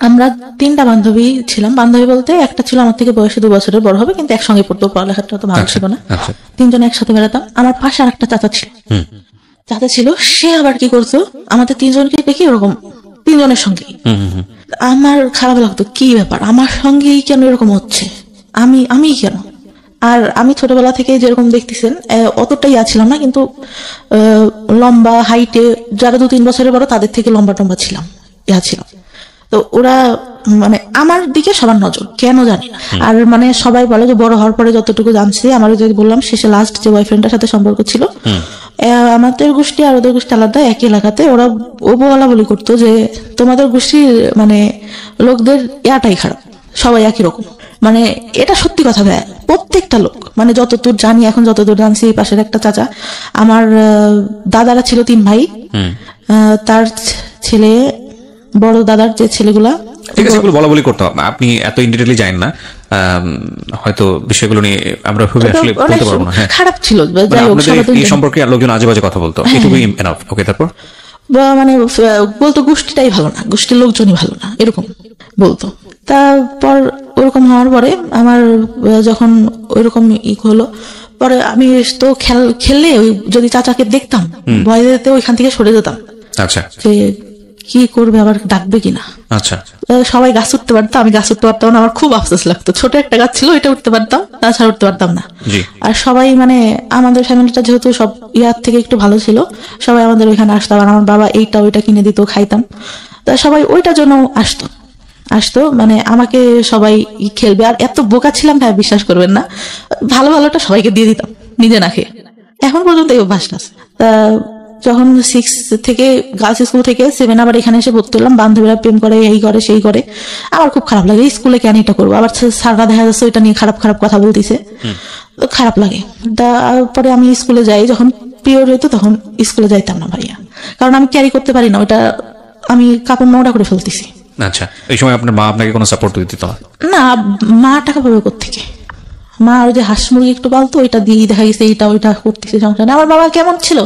আমরা 3টা বান্ধবী ছিলাম, বান্ধবী বলতে একটা ছিল আমার থেকে বয়সে 2 বছরের বড় হবে, কিন্তু একসঙ্গে পড়তো, পড়ালেখাটা তো ভালো ছিল না, 3জন একসাথে বেড়াতাম। আমার পাশে আর একটা চাচা ছিল, সে আবার কি করতো, আমাদের 3জনকে দেখি ওরকম 3জনের সঙ্গে, আমার খারাপ লাগতো, কি ব্যাপার আমার সঙ্গেই কেন এরকম হচ্ছে, আমি কেন। আর আমি ছোটবেলা থেকে যেরকম দেখতেছেন অতটাই ছিলাম না, কিন্তু লম্বা হাইটে যারা 2-3 বছরের বড় তাদের থেকে লম্বা টম্বা ছিলাম, ছিলাম। তো ওরা মানে আমার দিকে সবার নজর, কেন জানি না। আর মানে সবাই বলে যে বড় হওয়ার পরে যতটুকু জানছি, আমার যদি বললাম শেষে লাস্ট যে বয়ফ্রেন্ডের সাথে সম্পর্ক ছিল, আমাদের গোষ্ঠী আর ওদের গোষ্ঠী আলাদা, একই এলাকাতে, ওরা বলা বলি করতো যে তোমাদের গোষ্ঠীর মানে লোকদের ইয়াটাই খারাপ, সবাই একই রকম। মানে এটা সত্যি কথা ভাই, প্রত্যেকটা লোক, মানে যতদূর জানি, এখন যতদূর জানছি, পাশের একটা চাচা, আমার দাদারা ছিল 3 ভাই, তার ছেলে, বড় দাদার যে ছেলেগুলা, ঠিক আছে, এগুলো বলা বলি করতে হবে, আপনি এত ইনডিটেইলি জানেন না, হয়তো বিষয়গুলো নিয়ে আমরা খুব আসলে বলতে পারবো না। হ্যাঁ, খারাপ ছিল, যাই হোক, এই সম্পর্কে লোকজন আজে বাজে কথা বলতো, এটুকুই এনাফ। ওকে, তারপর মানে বলতো গোষ্ঠীটাই ভালো না, গোষ্ঠীর লোকজনই ভালো না, এরকম বলতো। তারপর ওরকম হওয়ার পরে আমার যখন ওইরকম হলো, পরে আমি তো খেললে যদি চাচাকে দেখতাম, ভয় যেতে ওইখান থেকে সরে যেতাম। আচ্ছা, যে কি করবে, আবার ডাকবে কিনা। আচ্ছা, সবাই গাছ উঠতে পারতো, আমি গাছ উঠতে পারতাম না, আমার খুব আফসোস লাগতো। ছোট একটা গাছ ছিল, এটা উঠতে পারতাম, তাছাড়া উঠতে পারতাম না। আর সবাই মানে আমাদের ফ্যামিলিটা যেহেতু সব ইয়ার থেকে একটু ভালো ছিল, সবাই আমাদের ওইখানে আসতো, আর আমার বাবা এইটা ওইটা কিনে দিত, খাইতাম। তা সবাই ওইটার জন্য আসতো, মানে আমাকে সবাই খেলবে। আর এত বোকা ছিলাম ভাই, বিশ্বাস করবেন না, ভালো ভালোটা সবাইকে দিয়ে দিতাম, নিজে না খেয়ে। এখন পর্যন্ত এই অভ্যাসটা আছে। তা যখন 6 থেকে গার্লস স্কুল থেকে 7 আবার এখানে এসে ভর্তি হলাম, বান্ধবীরা প্রেম করে, এই করে সেই করে, আমার খুব খারাপ লাগে। স্কুলে কেন এটা করবো, আবার স্যাররা দেখা যাচ্ছে ওইটা নিয়ে খারাপ খারাপ কথা বলতেছে, খারাপ লাগে। তারপরে আমি স্কুলে যাই, যখন পিরিয়ড হইতো তখন স্কুলে যাইতাম না ভাইয়া, কারণ আমি ক্যারি করতে পারি না, ওইটা আমি কাপড় নোংরা করে ফেলতেছি। আচ্ছা, এই সময় আপনার মা আপনাকে কোনো সাপোর্ট দিত না? মা টাকা পাবে কোত্থেকে? মা ওই যে হাঁস মুরগি একটু পালতো, ওইটা দিয়ে দেখা গেছে এইটা ওইটা করতেছে সংসারে। আমার বাবা কেমন ছিল,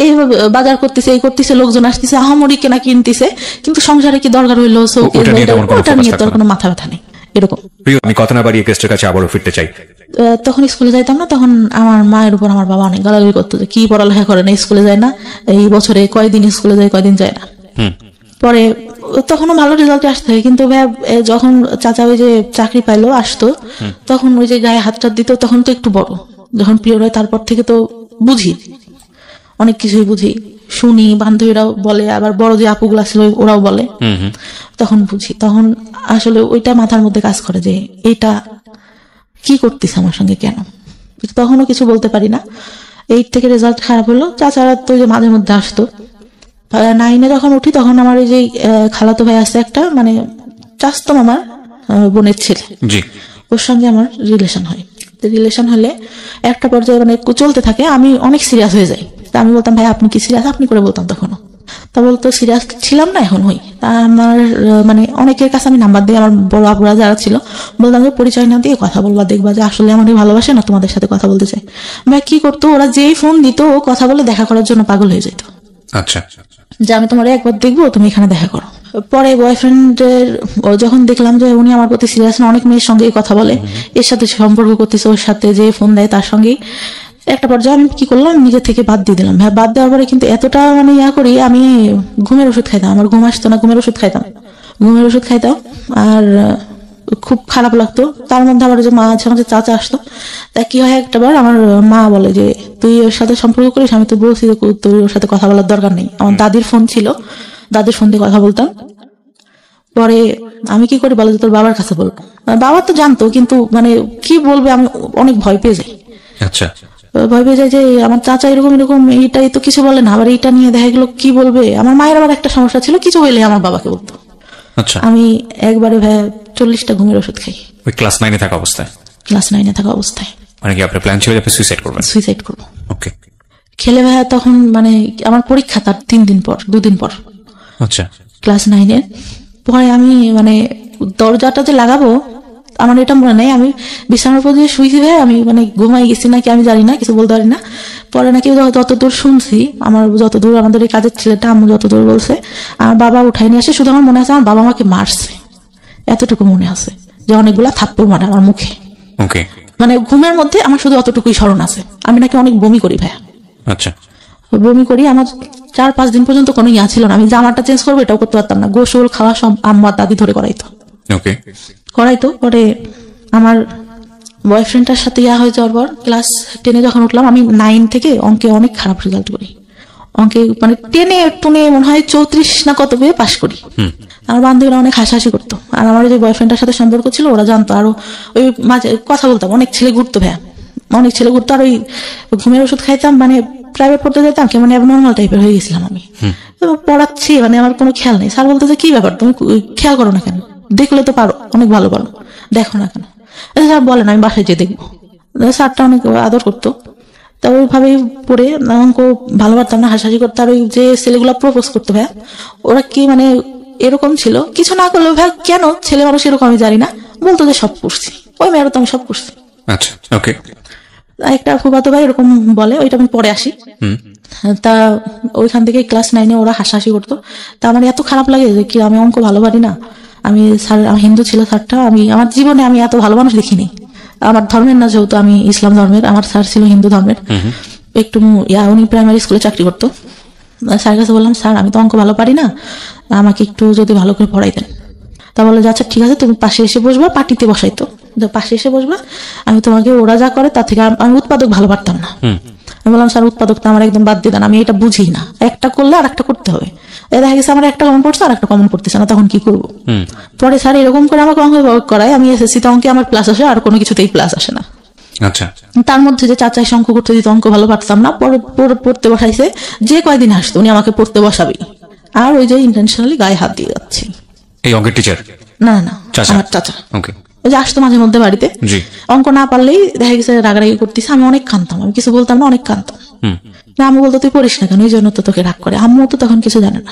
এই বাজার করতেছে, এই করতেছে, লোকজন আসতেছে, আহামরি কেনা কিনতেছে, কিন্তু সংসারে কি দরকার হইলো ওটা নিয়ে তোর কোনো মাথা ব্যথা নেই। এরকম। প্রিয়, আমি কথা না বাড়িয়ে কেসটার কাছে আবারও ফিরতে চাই। তখন স্কুলে যাইতাম না, তখন আমার মায়ের উপর আমার বাবা অনেক গালাগালি করতো যে কি পড়ালেখা করে না, স্কুলে যায় না, এই বছরে কয়দিন স্কুলে যায় কয়দিন যায় না। পরে তখনও ভালো রেজাল্ট আসতে হয়, কিন্তু যখন চাচা ওই যে চাকরি পাইলো আসতো, তখন ওই যে গায়ে হাত টাত দিত, তখন তো একটু বড়, যখন পিরিয়ড হয় তারপর থেকে তো বুঝি, অনেক কিছুই বুঝি, শুনি, বান্ধবীরাও বলে, আবার বড় যে আপুগুলা ছিল ওরাও বলে, তখন বুঝি। তখন আসলে ওইটা মাথার মধ্যে কাজ করে যে এটা কি করতেছে আমার সঙ্গে, কেন। তখনও কিছু বলতে পারি না। 8 থেকে রেজাল্ট খারাপ হলো, চাচারা তো যে মাঝে মধ্যে আসতো। 9-এ যখন উঠি তখন আমার ওই যে খালাতো ভাই আছে একটা, মানে চাচতো মামার বোনের ছেলে, ওর সঙ্গে আমার রিলেশন হয়। রিলেশন হলে একটা পর্যায়ে মানে চলতে থাকে, আমি অনেক সিরিয়াস হয়ে যাই। তা আমি বলতাম ভাই আপনি কি সিরিয়াস, আপনি করে বলতাম তখনও। তা বলতো সিরিয়াস ছিলাম না, এখন হই। তা আমার মানে অনেকের কাছে আমি নাম্বার দিই, আমার বড় আপুরা যারা ছিল বলতাম যে পরিচয় না দিয়ে কথা বলবা, দেখবা যে আসলে আমাকে ভালোবাসে না, তোমাদের সাথে কথা বলতে চাই। ভাই কি করতো, ওরা যেই ফোন দিত ও কথা বলে দেখা করার জন্য পাগল হয়ে যেত। আচ্ছা, যে আমি তোমার একবার দেখবো, তুমি এখানে দেখা করো। পরে বয়ফ্রেন্ডের যখন দেখলাম যে উনি আমার প্রতি সিরিয়াস না, অনেক মেয়ের সঙ্গে কথা বলে, এর সাথে সম্পর্ক করতেছে, ওর সাথে যে ফোন দেয় তার সঙ্গেই, একটা পর্যায়ে আমি কি করলাম, নিজে থেকে বাদ দিয়ে দিলাম। হ্যাঁ, বাদ দেওয়ার পরে কিন্তু এতটা মানে করি, আমি ঘুমের ওষুধ খাইতাম, আমার ঘুম আসতো না, ঘুমের ওষুধ খাইতাম, আর খুব খারাপ লাগতো। তার মধ্যে আবার যে মাঝে মাঝে চাচা আসতো, তা কি হয়, একটাবার আমার মা বলে যে তুই ওর সাথে সম্পর্ক করিস, আমি তো বলছি যে তুই ওর সাথে কথা বলার দরকার নেই। আমার দাদির ফোন ছিল, দাদির ফোন দিয়ে কথা বলতাম। পরে আমি কি করি বলে যে তোর বাবার কাছে বলবো। বাবা তো জানতো, কিন্তু মানে কি বলবে, আমি অনেক ভয় পেয়ে যাই। আচ্ছা, ভয় পেয়ে যায় যে আমার চাচা এরকম এইটাই তো কিছু বলে না, আবার এইটা নিয়ে দেখা গেলো কি বলবে। আমার মায়ের আবার একটা সমস্যা ছিল, কিছু বললে আমার বাবাকে বলতো। আচ্ছা, আমি একবারে 40টা ঘুমের ওষুধ খাই। ওই ক্লাস 9-এ থাকা অবস্থায়? ক্লাস 9-এ থাকা অবস্থায়। মানে কি আপনার প্ল্যান ছিল যে আপনি সুইসাইড করবেন? সুইসাইড করবো। ওকে। খেলে ভাইয়া তখন মানে আমার পরীক্ষা তার 2 দিন পর। আচ্ছা, ক্লাস 9-এ। পরে আমি মানে দরজাটা যে লাগাবো আমার এটা মনে নেই, আমি বিছানার উপর দিয়ে শুয়েছি ভাই, আমি মানে ঘুমাই গেছি নাকি আমি জানি না, কিছু বলতে পারি না। পরে নাকি যতদূর শুনছি, আমার যতদূর আমাদের এই কাজের ছেলেটা আম্মু যতদূর বলছে, আমার বাবা উঠাই নিয়ে আসে। শুধু আমার মনে আছে আমার বাবা আমাকে মারছে, এতটুকু মনে আছে, যে অনেকগুলা থাপ্পড় মারে আমার মুখে। ওকে। মানে ঘুমের মধ্যে আমার শুধু অতটুকুই স্মরণ আছে। আমি নাকি অনেক বমি করি ভাইয়া। আচ্ছা, বমি করি, আমার 4-5 দিন পর্যন্ত কোনো ছিল না। আমি জামাটা চেঞ্জ করবো এটাও করতে পারতাম না। গোসল খাওয়া সব আম্মা দাদি ধরে করাইতো। ওকে। পরে আমার বয়ফ্রেন্ডটার সাথে হয়ে যাওয়ার পর ক্লাস 10-এ যখন উঠলাম, আমি 9 থেকে অঙ্কে অনেক খারাপ রেজাল্ট করি। অঙ্কে মানে 10-এ মনে হয় 34 না কত পেয়ে পাশ করি। আমার বান্ধবীরা অনেক হাসাহাসি করতো, আর আমার যে বয়ফ্রেন্ডের সাথে সম্পর্ক ছিল ওরা জানতো। আরো ওই মাঝে কথা বলতাম, অনেক ছেলে ঘুরতো ভাইয়া, অনেক ছেলে ঘুরতো। আর ওই ঘুমের ওষুধ খাইতাম, মানে প্রাইভেট পড়তে যেতাম, কেমন অ্যাবনর্মাল টাইপের হয়ে গেছিলাম আমি। পড়াচ্ছি মানে আমার কোনো খেয়াল নেই। স্যার বলতো যে কি ব্যাপার, তুমি খেয়াল করো না কেন, দেখলে তো পারো, অনেক ভালো পারো, দেখো না কেন। স্যার বলেন আমি বাসায় যেয়ে দেখবো। স্যারটা অনেক আদর করতো। তা ওইভাবেই পড়ে অঙ্ক ভালো পারতাম না, হাসাহাসি করতো। আর ওই যে ছেলেগুলা প্রপোজ করতো ভাইয়া, ওরা কি মানে এরকম ছিল, কিছু না করলেও ভাই কেন ছেলে মানুষ এরকম আমি জানি না, বলতো যে সব করছি, ওই মেয়েরা তো আমি সব করছি। আচ্ছা, ওকে। একটা ফুফাতো ভাই এরকম বলে, ওইটা আমি পরে আসি। তা ওইখান থেকে ক্লাস 9-এ ওরা হাসাহাসি করতো। তা আমার এত খারাপ লাগে যে কি আমি অঙ্ক ভালো পারি না। আমি স্যার, আমি হিন্দু ছিল স্যারটা, আমি আমার জীবনে আমি এত ভালো মানুষ দেখিনি। আমার ধর্মের না, যেহেতু আমি ইসলাম ধর্মের, আমার স্যার ছিল হিন্দু ধর্মের। একটু উনি প্রাইমারি স্কুলে চাকরি করতো। স্যারের কাছে বললাম স্যার আমি তো অঙ্ক ভালো পারি না, আমাকে একটু যদি ভালো করে পড়াই দেন। তা বলে যে আচ্ছা ঠিক আছে, তুমি পাশে এসে বসবা, পাটিতে বসাইতো, পাশে এসে বসবা, আমি তোমাকে ওরা যা করে তার থেকে আমি উৎপাদক ভালো পারতাম না। আমি বললাম স্যার উৎপাদকটা আমার একদম বাদ দিয়ে দেন, আমি এটা বুঝি না, একটা করলে আর একটা করতে হবে। দেখা গেছে আমার একটা কমন পড়ছে আর একটা কমন পড়তেছে না, তখন কি করবো। পরে স্যার এরকম করে আমাকে অঙ্ক করায়, আমি এসএসসি তে অঙ্কে আমার প্লাস আসে, আর কোনো কিছুতেই প্লাস আসে না। আচ্ছা, তার মধ্যে যে চাচা এসে অঙ্ক করতে দিত, অঙ্ক ভালো পারতাম না, পড়তে বসাইছে, যে কয়দিন আসতো উনি আমাকে পড়তে বসাবেই, আর ওই যে ইন্টেনশনালি গায়ে হাত দিয়ে যাচ্ছে। এই অঙ্কের টিচার? না, আমার চাচা। ওকে। ওই যে আসতো মাঝে মধ্যে বাড়িতে, অঙ্ক না পারলেই দেখা গেছে রাগারাগি করতেছে, আমি অনেক কাঁদতাম, আমি কিছু বলতাম না, অনেক কাঁদতাম। আম্মু বলতো তুই পড়িস না কেন, এই জন্য তো তোকে রাগ করে। আম্মু তো তখন কিছু জানে না।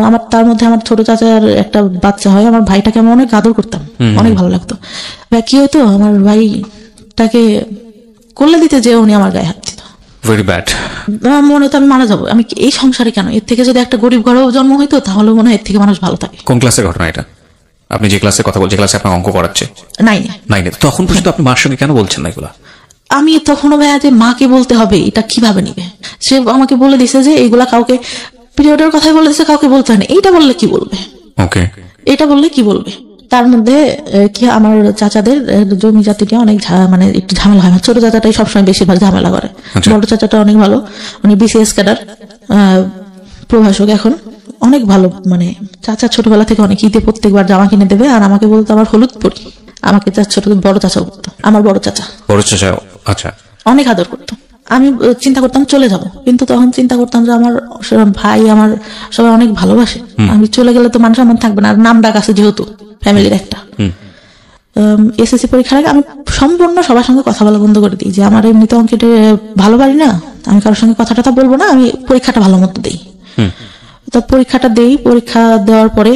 আমার তার মধ্যে আমার ছোট চাচার একটা বাচ্চা হয়, আমার ভাইটাকে আমি অনেক আদর করতাম, অনেক ভালো লাগতো। কি হতো, আমার ভাইটাকে করলে দিতে যে উনি আমার গায়ে হাত দিত। Very bad. মনে হতো আমি মারা যাবো, আমি এই সংসারে কেন, এর থেকে যদি একটা গরিব ঘরেও জন্ম হইতো তাহলে মনে হয় এর থেকে মানুষ ভালো থাকে। কোন ক্লাসের ঘটনা এটা? আপনি যে ক্লাসে কথা বলছেন, যে ক্লাসে আপনার অঙ্ক করাচ্ছে? নাইনে। তখন পর্যন্ত আপনি মার সঙ্গে কেন বলছেন না এগুলা? আমি তখনও ভাইয়া যে মাকে বলতে হবে, এটা কিভাবে নিবে? সে আমাকে বলে দিছে যে এইগুলা কাউকে, পিরিয়ডের কথাই বলে দিছে, কাউকে বলতে হয় না। এইটা বললে কি বলবে? ওকে, এটা বললে কি বলবে? তার মধ্যে কি আমার চাচাদের জমি জাতিটা অনেক মানে একটু ঝামেলা হয়। ছোট চাচাটাই সবসময় বেশিরভাগ ঝামেলা করে। বড় চাচাটা অনেক ভালো, উনি বিসিএস ক্যাডার, প্রভাষক এখন, অনেক ভালো। মানে চাচা ছোটবেলা থেকে অনেক ঈদে প্রত্যেকবার জামা কিনে দেবে, আর আমাকে বলতো আমার হলুদ পরি। আমাকে ছোট বড় চাচা বলতো, আমার বড় চাচা। আচ্ছা, অনেক আদর করতো। আমি চিন্তা করতাম চলে যাব, কিন্তু তখন চিন্তা করতাম যে আমার ভাই, আমার সবাই অনেক ভালোবাসে, আমি চলে গেলে তো মান সম্মান থাকবে না। আর নাম ডাক আছে যেহেতু ফ্যামিলির একটা। এসএসসি পরীক্ষার আগে আমি সম্পূর্ণ সবার সঙ্গে কথা বলা বন্ধ করে দিই, যে আমার এমনিতে অঙ্কেটে ভালো পারি না, আমি কারোর সঙ্গে কথাটা বলবো না, আমি পরীক্ষাটা ভালো মতো দিই। তো পরীক্ষাটা দেই, পরীক্ষা দেওয়ার পরে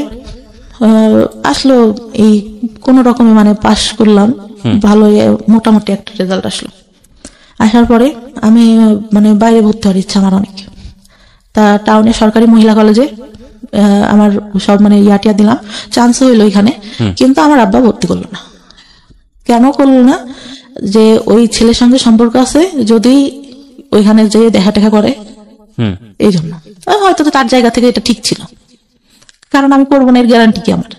আসলো এই কোন রকমে মানে পাশ করলাম, ভালো মোটামুটি একটা রেজাল্ট আসলো। আসার পরে আমি মানে বাইরে ভর্তি হওয়ার ইচ্ছা আমার অনেক। তা টাউনে সরকারি মহিলা কলেজে আমার সব মানে ইয়াটিয়া দিলাম, চান্স হইলো এখানে, কিন্তু আমার আব্বা ভর্তি করলো না। কেন করলো না? যে ওই ছেলের সঙ্গে সম্পর্ক আছে, যদি ওইখানে যে দেখা টেকা করে, এই জন্য। হয়তো তার জায়গা থেকে এটা ঠিক ছিল, কারণ আমি করবো না এর গ্যারান্টি কি আমার?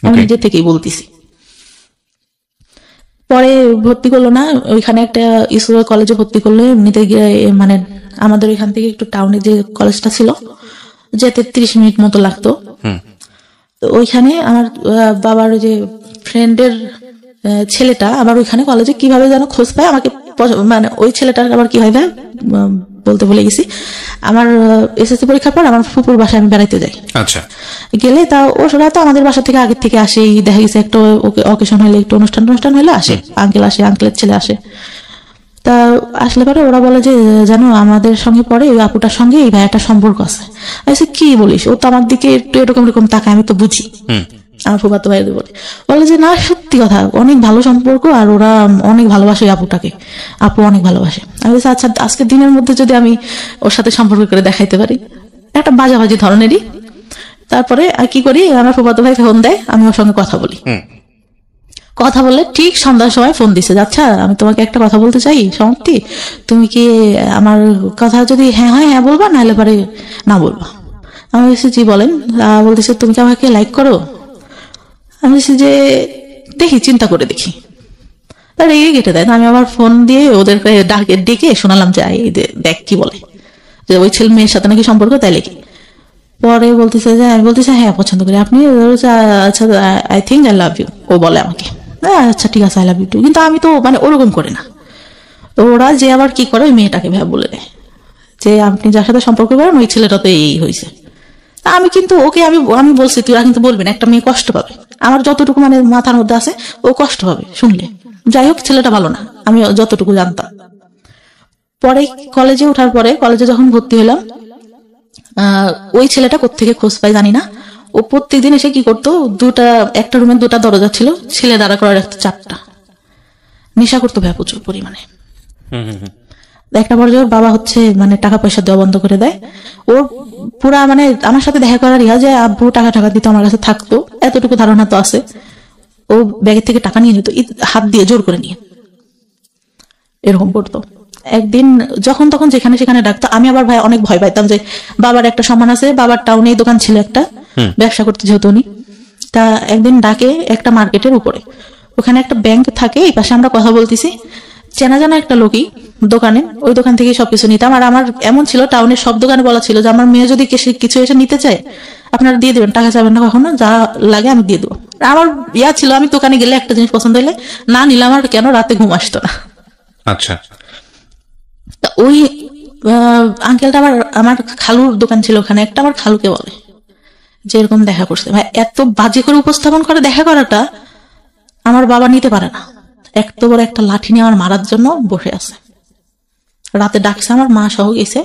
আমি নিজে থেকেই বলতেছি। পরে ভর্তি করলো না, ওইখানে একটা ইসরো কলেজে ভর্তি করলো। এমনিতে মানে আমাদের ওইখান থেকে একটু টাউনে যে কলেজটা ছিল, যেতে 30 মিনিট মতো লাগতো। তো ওইখানে আমার বাবার ওই যে ফ্রেন্ডের ছেলেটা আবার ওইখানে কলেজে কিভাবে যেন খোঁজ পায় আমাকে, মানে ওই ছেলেটার আবার কি হয় বলতে ভুলে গেছি। আমার এসএসসি পরীক্ষার পর আমার ফুপুর বাসায় আমি বেড়াইতে যাই। আচ্ছা, গেলে তা ওরা তো আমাদের বাসা থেকে আগের থেকে আসে, দেখা গেছে একটা অকেশন হলে, একটু অনুষ্ঠান হলে আসে, আঙ্কেল আসে, আঙ্কেলের ছেলে আসে। তা আসলে পরে ওরা বলে যে জানো আমাদের সঙ্গে পরে ওই আপুটার সঙ্গে এই ভাইয়াটার সম্পর্ক আছে। আমি কি বলিস? ও তো আমার দিকে একটু এরকম তাকায়, আমি তো বুঝি। আমার ফুফাতো ভাই বলে যে না সত্যি কথা, অনেক ভালো সম্পর্ক, আর ওরা অনেক ভালোবাসে আপুটাকে, আপু অনেক ভালোবাসে। আমি বলছি আচ্ছা, আজকের দিনের মধ্যে যদি আমি ওর সাথে সম্পর্ক করে দেখাইতে পারি, একটা বাজাবাজি ধরনেরই। তারপরে কি করি, আমার ফুফাতো ভাই ফোন দেয়, আমি ওর সঙ্গে কথা বলি। কথা বললে ঠিক সন্ধ্যার সময় ফোন দিছে, আচ্ছা আমি তোমাকে একটা কথা বলতে চাই সমাপ্তি, তুমি কি আমার কথা যদি হ্যাঁ হয় হ্যাঁ বলবা, নাহলে পরে না বলবা। আমি বলছি জি বলেন। বলতেছে তুমি কি আমাকে লাইক করো? আমি বলছি যে দেখি, চিন্তা করে দেখি। তারা রেগে কেটে দেয়। আমি আবার ফোন দিয়ে ওদেরকে ডেকে শোনালাম যে দেখ কি বলে, যে ওই ছেলে মেয়ের সাথে নাকি সম্পর্ক, তাই লেগে। পরে বলতেছে যে আমি বলতেছি হ্যাঁ পছন্দ করি। আপনি? আচ্ছা I think I love you. ও বলে আমাকে আচ্ছা ঠিক আছে আই লাভ ইউ টু। কিন্তু আমি তো মানে ওরকম করে না। তো ওরা যে আবার কি করে, ওই মেয়েটাকে ভাই বলে দেয় যে আপনি যার সাথে সম্পর্ক করেন ওই ছেলেটা তো এই হয়েছে। আমি কিন্তু ওকে আমি বলছি তুই কিন্তু বলবি না, একটা মেয়ে কষ্ট পাবে। আমার যতটুকু মানে মাথার মধ্যে আছে, ও কষ্ট পাবে শুনলে। যাই হোক, ছেলেটা ভালো না, আমি যতটুকু জানতাম। পরে কলেজে ওঠার পরে, কলেজে যখন ভর্তি হলাম, ওই ছেলেটা কোত্থেকে খোঁজ পাই জানি না, ও প্রত্যেকদিন এসে কি করতো, একটা রুমে 2টা দরজা ছিল, ছেলে দাঁড়া করা রাখতো 4টা। নেশা করতো ভাই প্রচুর পরিমাণে। একটা পর্যায়ে বাবা মানে টাকা পয়সা দেওয়া বন্ধ করে দেয়। ও পুরা মানে আমার সাথে দেখা করার যে আব্বু টাকা দিত, আমার কাছে থাকতো, এতটুকু ধারণা তো আছে। ও ব্যাগের থেকে টাকা নিয়ে নিত, হাত দিয়ে জোর করে নিয়ে এরকম করতো। একদিন যখন তখন যেখানে সেখানে ডাকতো। আমি আবার ভাই অনেক ভয় পাইতাম, যে বাবার একটা সম্মান আছে, বাবার টাউনে দোকান ছিল একটা, ব্যবসা করতে যেহেতু উনি। তা একদিন ডাকে একটা মার্কেটের উপরে, ওখানে একটা ব্যাংক থাকে, এই পাশে আমরা কথা বলতেছি, চেনা জানা একটা লোকই দোকানে, ওই দোকান থেকে সবকিছু নিতাম। আর আমার এমন ছিল, টাউনের সব দোকানে বলা ছিল যে আমার মেয়ে যদি কিছু এসে নিতে চায় আপনারা দিয়ে দেবেন, টাকা চাবেন না কখনো, যা লাগে আমি দিয়ে দেবো। আমার ছিল, আমি দোকানে গেলে একটা জিনিস পছন্দ হলে না নিলাম, আর কেন রাতে ঘুম আসতো না। আচ্ছা, তা ওই আঙ্কেলটা আমার খালুর দোকান ছিল ওখানে একটা, আমার খালুকে বলে যে এরকম দেখা করছে। ভাই এত বাজে করে উপস্থাপন করে দেখা করাটা আমার বাবা নিতে পারে না। এত বড় একটা লাঠি নিয়ে আমার মারার জন্য বসে আছে। রাতে ডাকছে, আমার মা সহ গেছে,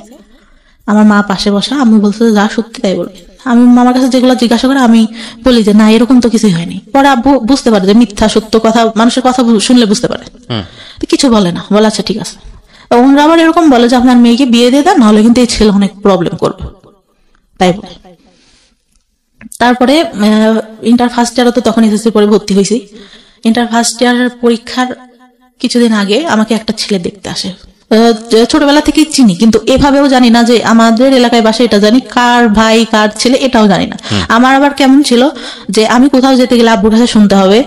আমার মা পাশে বসা। আমি বলছে যা সত্যি তাই বলবে। আমি মামার কাছে যেগুলো জিজ্ঞাসা করে আমি বলি যে না এরকম তো কিছুই হয়নি। পরে আব্বু বুঝতে পারে যে মিথ্যা সত্য কথা, মানুষের কথা শুনলে বুঝতে পারে, কিছু বলে না, বলে আচ্ছা ঠিক আছে। ওনারা আবার এরকম বলে যে আপনার মেয়েকে বিয়ে দিয়ে দেন, নাহলে কিন্তু এই ছেলে অনেক প্রবলেম করবে, তাই বলে। তারপরে ইন্টার ফার্স্ট ইয়ারও তো তখন এসএসসি পরে ভর্তি হয়েছি। ইন্টার ফার্স্ট ইয়ার পরীক্ষার কিছুদিন আগে আমাকে একটা ছেলে দেখতে আসে। ছোটবেলা থেকেই চিনি, কিন্তু এভাবেও জানি না যে আমাদের এলাকায় বাসা, এটা জানি কার ভাই কার ছেলে এটাও জানি না। আমার আবার কেমন ছিল যে আমি কোথাও যেতে গেলে আব্বুর কাছে শুনতে হবে,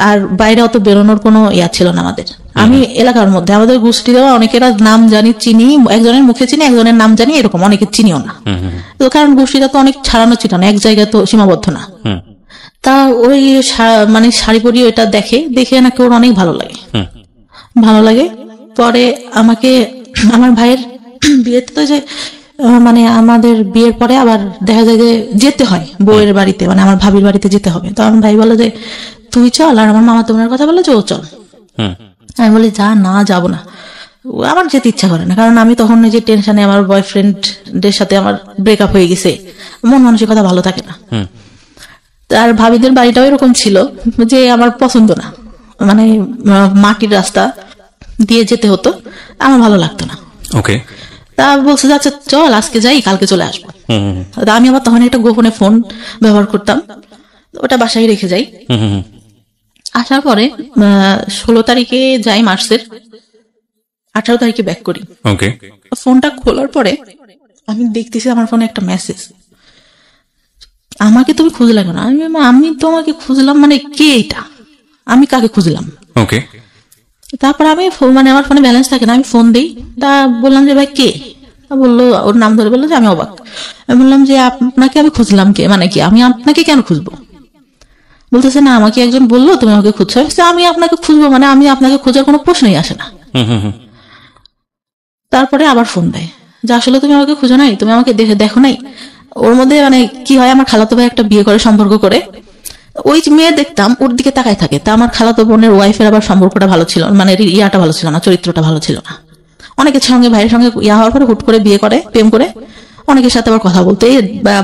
আর বাইরে অত বেরোনোর কোনো ইয়া ছিল না আমাদের। আমি এলাকার মধ্যে আমাদের গোষ্ঠীরও অনেকের নাম জানি, চিনি, একজনের মুখে চিনি, একজনের নাম জানি, এরকম অনেকে চিনিও না। তো কারণ গোষ্ঠীটা তো অনেক ছাড়ানো ছিটানো, এক জায়গায় তো সীমাবদ্ধ না। তা ওই মানে শাড়ি পরিয়ে এটা দেখে নাকি ওর অনেক ভালো লাগে। পরে আমাকে আমার ভাইয়ের বিয়েতে তো যে মানে আমাদের বিয়ের পরে আবার দেখা যায় যে যেতে হয় বউয়ের বাড়িতে, মানে আমার ভাবির বাড়িতে যেতে হবে। তো আমার ভাই বলে যে তুই চল, আর আমার মামা তোমার কথা বলে যে ও চল। আমি বলি যাবো না, আমার যেতে ইচ্ছা করে না, কারণ আমি তখন যে টেনশনে, আমার বয়ফ্রেন্ডের সাথে আমার ব্রেকআপ হয়ে গেছে, মন মানসিকতা ভালো থাকে না। আর ভাবিদের বাড়িটাও এরকম ছিল যে আমার পছন্দ না, মানে মাটির রাস্তা দিয়ে যেতে হতো, আমার ভালো লাগতো না। ওকে, তা বলছে যে আচ্ছা চল আজকে যাই, কালকে চলে আসবো। আমি আবার তখন একটা গোপনে ফোন ব্যবহার করতাম, ওটা বাসায় রেখে যাই। আসার পরে 16 তারিখে যাই মার্চের, 18 তারিখে ব্যাক করি। ফোনটা খোলার পরে আমি দেখতেছি আমার ফোনে একটা মেসেজ, আমাকে তুমি খুঁজলে কেন? আমি তোমাকে খুঁজলাম মানে কে এটা, আমি কাকে খুঁজলাম? তারপর আমি মানে আমার ফোনে ব্যালেন্স থাকে না, আমি ফোন দিই, তা বললাম যে ভাই কে? বললো, ওর নাম ধরে বললো যে আমি অবাক। আমি বললাম যে আপনাকে আমি খুঁজলাম কে, মানে কি আমি আপনাকে কেন খুঁজবো? বলতেছে না, আমাকে একজন বললো তুমি আমাকে খুঁজছো। আমি আপনাকে খুঁজবো মানে আমি আপনাকে খোঁজার কোনো প্রশ্নই আসে না। তারপরে আবার ফোন দেয় যে আসলে তুমি আমাকে খুঁজো নাই, তুমি আমাকে দেখো নাই। ওর মধ্যে মানে কি হয়, আমার খালাতো ভাই একটা বিয়ে করে সম্পর্ক করে, ওই মেয়ে দেখতাম ওর দিকে তাকায় থাকে। তা আমার খালাতো বোনের ওয়াইফের আবার সম্পর্কটা ভালো ছিল, মানে ইয়াটা ভালো ছিল না, চরিত্রটা ভালো ছিল না। অনেকের সঙ্গে ভাইয়ের সঙ্গে ইয়া হওয়ার পরে হুট করে বিয়ে করে, প্রেম করে, অনেকের সাথে আবার কথা বলতো। এই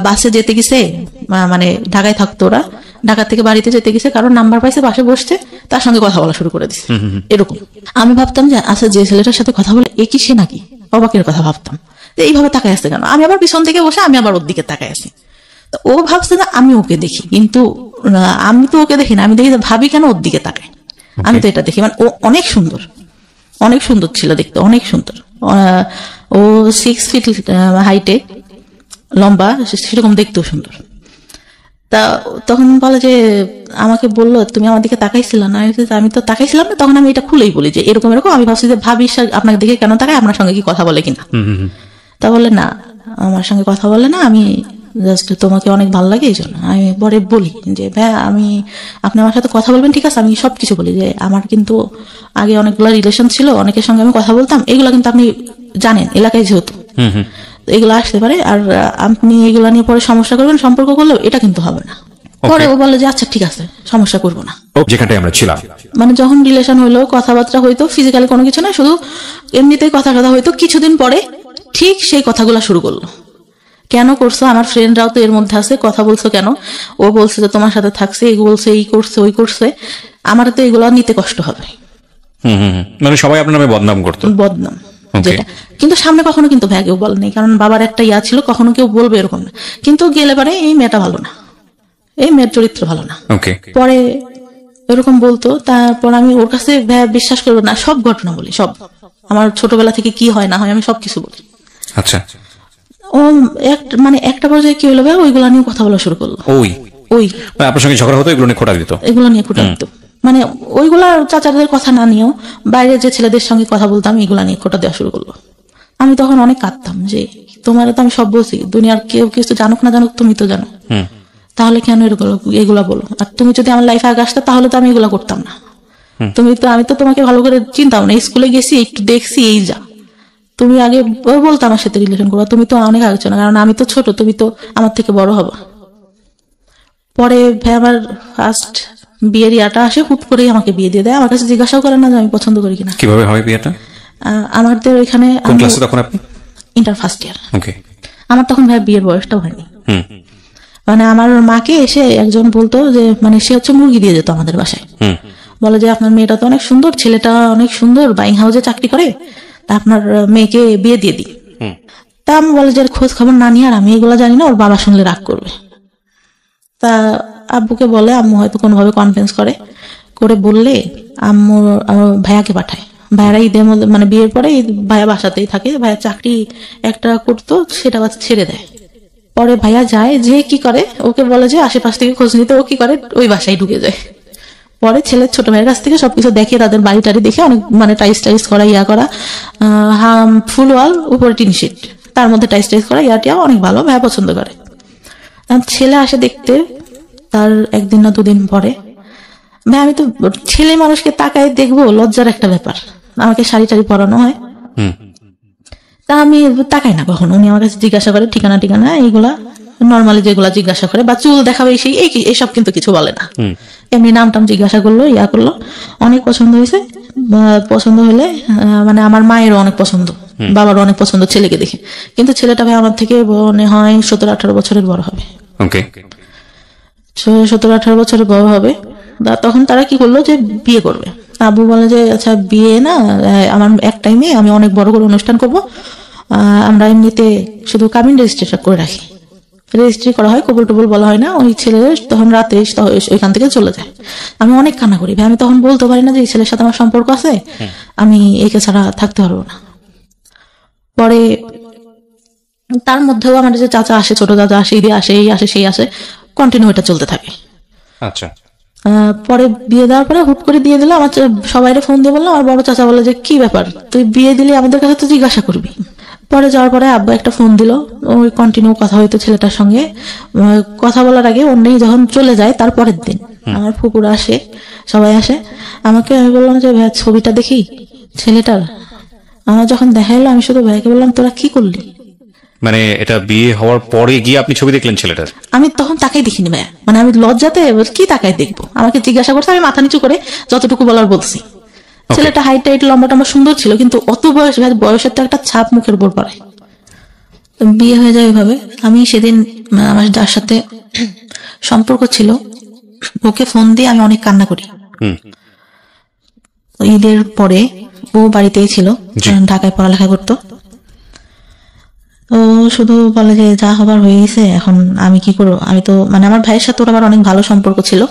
বাসে যেতে গেছে, মানে ঢাকায় থাকতো ওরা, ঢাকা থেকে বাড়িতে যেতে গেছে, কারণ নাম্বার পাইছে, বাসে বসছে, তার সঙ্গে কথা বলা শুরু করে দিচ্ছে। এরকম আমি ভাবতাম যে আচ্ছা যে ছেলেটার সাথে কথা বলে এ কি সে নাকি, অবাকের কথা ভাবতাম যে এইভাবে তাকায় আসছে কেন। আমি আবার পিছন থেকে বসে আমি আবার ওর দিকে তাকায় আছি। তো ও ভাবছে না আমি ওকে দেখি, কিন্তু আমি তো ওকে দেখি না, আমি দেখি ভাবি কেন ওর দিকে তাকায়। আমি তো এটা দেখি, মানে ও অনেক সুন্দর ছিল দেখতে, অনেক সুন্দর। ও 6 ফিট হাইটে, লম্বা, সেরকম দেখতেও সুন্দর। তা তখন বলে যে আমাকে বললো তুমি আমার দিকে তাকাইছিল না। আমি তো তাকাইছিলাম না, তখন আমি এটা খুলেই বলি যে এরকম এরকম, আমি ভাবছি যে ভাবি আপনাকে দেখে কেন তাকায়, আপনার সঙ্গে কি কথা বলে কিনা। তা বলে না, আমার সঙ্গে কথা বলে না, আমি জাস্ট তোমাকে অনেক ভালো লাগে এই জন্য। আমি পরে বলি যে ভাই আপনি আমার সাথে কথা বলবেন, ঠিক আছে, আমি সবকিছু বলি যে আমার কিন্তু আগে অনেকগুলো রিলেশন ছিল, অনেকের সঙ্গে আমি কথা বলতাম, এগুলো কিন্তু আপনি জানেন এলাকায় যেহেতু এগুলো আসতে পারে, আর আপনি এগুলো নিয়ে পরে সমস্যা করবেন, সম্পর্ক করলেও এটা কিন্তু হবে না। পরে ও বলে যে আচ্ছা ঠিক আছে, সমস্যা করবো না। যেখানটায় আমরা ছিলাম, মানে যখন রিলেশন হইলো, কথাবার্তা হইতো, ফিজিক্যালি কোনো কিছু না, শুধু এমনিতেই কথা হইতো। কিছুদিন পরে ঠিক সেই কথাগুলো শুরু করলো, কেন করছো, আমার ফ্রেন্ডরাও তো এর মধ্যে আছে, কথা বলছো কেন? ও বলছে যে তোমার সাথে থাকছে, এই বলছে, এই করছে, ওই করছে, আমার তো এগুলো নিতে কষ্ট হবে। মানে সবাই আপনার নামে বদনাম করতো, বদনাম যেটা, কিন্তু সামনে কখনো কিন্তু ভাই কেউ বলে নেই, কারণ বাবার একটা ইয়া ছিল, কখনো কেউ বলবে এরকম না। কিন্তু গেলে পারে এই মেয়েটা ভালো না, এই মেয়ের চরিত্র ভালো না, পরে এরকম বলতো। তারপর আমি ওর কাছে বিশ্বাস করবো না, সব ঘটনা বলি, সব আমার ছোটবেলা থেকে কি হয় না হয় আমি সবকিছু বলি। আচ্ছা, ও মানে একটা পর্যায়ে কি হলো ভাই, ওইগুলা নিয়ে কথা বলা শুরু করলো। ওই আপনার সঙ্গে ঝগড়া হতো, এগুলো নিয়ে খোঁটা দিত, মানে ওইগুলা চাচাদের কথা না নিয়েও বাইরে যে ছেলেদের সঙ্গে কথা বলতাম এগুলা নিয়ে খোঁটা দেওয়া শুরু করলো। আমি তখন অনেক কাঁদতাম যে তোমার তো আমি সব বলছি, দুনিয়ার কেউ কিছু জানুক না জানুক তুমি তো জানো, তাহলে কেন এগুলা বলো? আর তুমি যদি আমার লাইফে আগে আসতো তাহলে তো আমি এগুলা করতাম না। আমি তো তোমাকে ভালো করে চিন্তাও না, স্কুলে গেছি একটু দেখছি, এই যা তুমি আগে বলতো আমার সাথে রিলেশন করবা, তুমি তো অনেক আগে না, কারণ আমি তো ছোট, তুমি তো আমার থেকে বড় হবা। পরে আমার ফার্স্ট বিয়ের ইয়াটা আসে, হুট করেই আমাকে বিয়ে দিয়ে দেয়, আমার কাছে জিজ্ঞাসাও করে না যে আমি পছন্দ করি কিনা। কিভাবে হয় বিয়েটা? আমাদের ওইখানে ইন্টার ফার্স্ট ইয়ার, আমার তখন ভাই বিয়ের বয়সটাও হয়নি। মানে আমার মাকে এসে একজন বলতো যে, মানে সে হচ্ছে মুরগি দিয়ে যেত আমাদের বাসায়, বলে যে আপনার মেয়েটা তো অনেক সুন্দর, ছেলেটা অনেক সুন্দর, বাইং হাউসে চাকরি করে, তা আপনার মেয়েকে বিয়ে দিয়ে দিই। তা আমি বলে যে খোঁজ খবর না নিয়ে, আর আমি এগুলো জানি না, ওর বাবা শুনলে রাগ করবে। তা আব্বুকে বলে, আম্মু হয়তো কোনোভাবে কনভিন্স করে বললে আম্মু আমার ভাইয়াকে পাঠায়। ভাইয়ারা ঈদের মধ্যে মানে বিয়ের পরে ভাইয়া বাসাতেই থাকে, ভাইয়া চাকরি একটা করতো সেটা ছেড়ে দেয়। পরে ভাইয়া যায়, যে কি করে ওকে বলে যে আশেপাশ থেকে খোঁজ নিতে, ও কি করে ওই বাসায় ঢুকে যায়। পরে ছেলের ছোট ভাইয়ের কাছ থেকে সবকিছু দেখে, তাদের বাড়ি টাড়ি দেখে অনেক মানে টাইস করা করা, ফুল ওয়াল উপরে টিন শিট, তার মধ্যে টাইস করা ইয়াটিয়া অনেক ভালো, ভাইয়া পছন্দ করে। ছেলে আসে দেখতে, তার একদিন না দুদিন পরে, ভাই আমি তো ছেলে মানুষকে তাকায় দেখবো লজ্জার একটা ব্যাপার, আমাকে শাড়ি টাড়ি পরানো হয়, তা আমি তাকাই না কখনো। উনি আমার কাছে জিজ্ঞাসা করে ঠিকানা এইগুলা নর্মালি যেগুলা জিজ্ঞাসা করে, বা চুল দেখাবে এইসব কিন্তু কিছু বলে না। এমনি নাম টাম জিজ্ঞাসা করলো, করলো, অনেক পছন্দ হয়েছে। পছন্দ হলে মানে আমার মায়েরও অনেক পছন্দ, বাবারও অনেক পছন্দ ছেলেকে দেখে। কিন্তু ছেলেটা ভাই আমার থেকে মনে হয় 17-18 বছরের বড় হবে। 17-18 বছরের বড় হবে। তখন তারা কি করলো যে বিয়ে করবে। আব্বু বলে যে আচ্ছা বিয়ে না, আমার এক টাইমে আমি অনেক বড় করে অনুষ্ঠান করব, আমরা এমনিতে শুধু কাবিন রেজিস্ট্রেশন করে রাখি, রেজিস্ট্রি করা হয়, কবুল টবুল বলা হয় না। ওই ছেলে তখন রাতে ওইখান থেকে চলে যায়। আমি অনেক কান্না করি, ভাই আমি তখন বলতে পারি না যে এই ছেলের সাথে আমার সম্পর্ক আছে, আমি একে ছাড়া থাকতে পারবো না। পরে তার মধ্যেও আমার যে চাচা আসে, ছোট চাচা আসে, ঈদে আসে, এই আসে সেই আসে, কন্টিনিউ এটা চলতে থাকে। আচ্ছা, পরে বিয়ে দেওয়ার পরে হুট করে দিয়ে দিল। আমার সবাইরে ফোন দিয়ে বললাম, আমার বড় চাচা বলে যে কি ব্যাপার, তুই বিয়ে দিলি আমাদের কাছে তো জিজ্ঞাসা করবি। পরে যাওয়ার পরে আব্বা একটা ফোন দিল, ওই কন্টিনিউ কথা হইতো ছেলেটার সঙ্গে। কথা বলার আগে অন্য যখন চলে যায় তার পরের দিন আমার ফুকুর আসে, সবাই আসে, আমাকে আমি বললাম যে ভাই ছবিটা দেখি ছেলেটার। আমার যখন দেখা এলো আমি শুধু ভাইকে বললাম তোরা কি করলি? মানে এটা বিয়ে হওয়ার পরে গিয়ে আপনি ছবি দেখলেন ছেলেটার? আমি তখন তাকাই দেখিনি ভাইয়া, মানে আমি লজ্জাতে কি তাকাই দেখবো, আমাকে জিজ্ঞাসা করছে, আমি মাথা নিচু করে যতটুকু বলার বলছি। ছেলেটা হাইট টাইট লম্বা টম্বা সুন্দর ছিল, কিন্তু অত বয়সের তো একটা ছাপ মুখের উপর পড়ে। বিয়ে হয়ে যায় ওইভাবে। আমি সেদিন আমার যার সাথে সম্পর্ক ছিল ওকে ফোন দিয়ে আমি অনেক কান্না করি। ঈদের পরে ও বাড়িতেই ছিল, ঢাকায় পড়ালেখা করতো। ও শুধু বলে যে যা হবার হয়ে গেছে, এখন আমি কি করবো। আমি তো মানে আমার ভাইয়ের সাথে ওর আবার অনেক ভালো সম্পর্ক ছিল।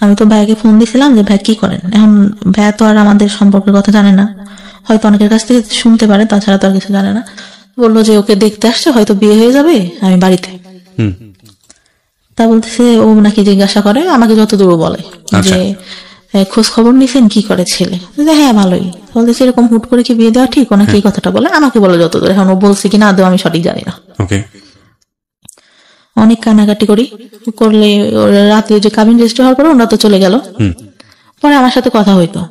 আমি তো ভাইকে ফোন দিয়েছিলাম যে ভাই কি করেন। এখন ভাইয়া তো আর আমাদের সম্পর্কের কথা জানে না, হয়তো অনেকের কাছ থেকে শুনতে পারে, তাছাড়া তো আর কিছু জানে না। বললো যে ওকে দেখতে আসছে, হয়তো বিয়ে হয়ে যাবে, আমি বাড়িতে। তা বলতেছে ও নাকি জিজ্ঞাসা করে আমাকে, যতদূর বলে যে খোঁজ খবর নিছেন কি করে ছেলে। হ্যাঁ ভালোই। বলতেছে এরকম হুট করে কি বিয়ে দেওয়া ঠিক, ওনাকে এই কথাটা বলে আমাকে বলে যতদূর। এখন ও বলছে কি না দেওয়া আমি সঠিক জানি না। অনেক কানাকাটি করলে রাতে যে কাবিন রেজিস্ট্রি হওয়ার পরে ওরা তো চলে গেল। পরে আমার সাথে কথা হইতো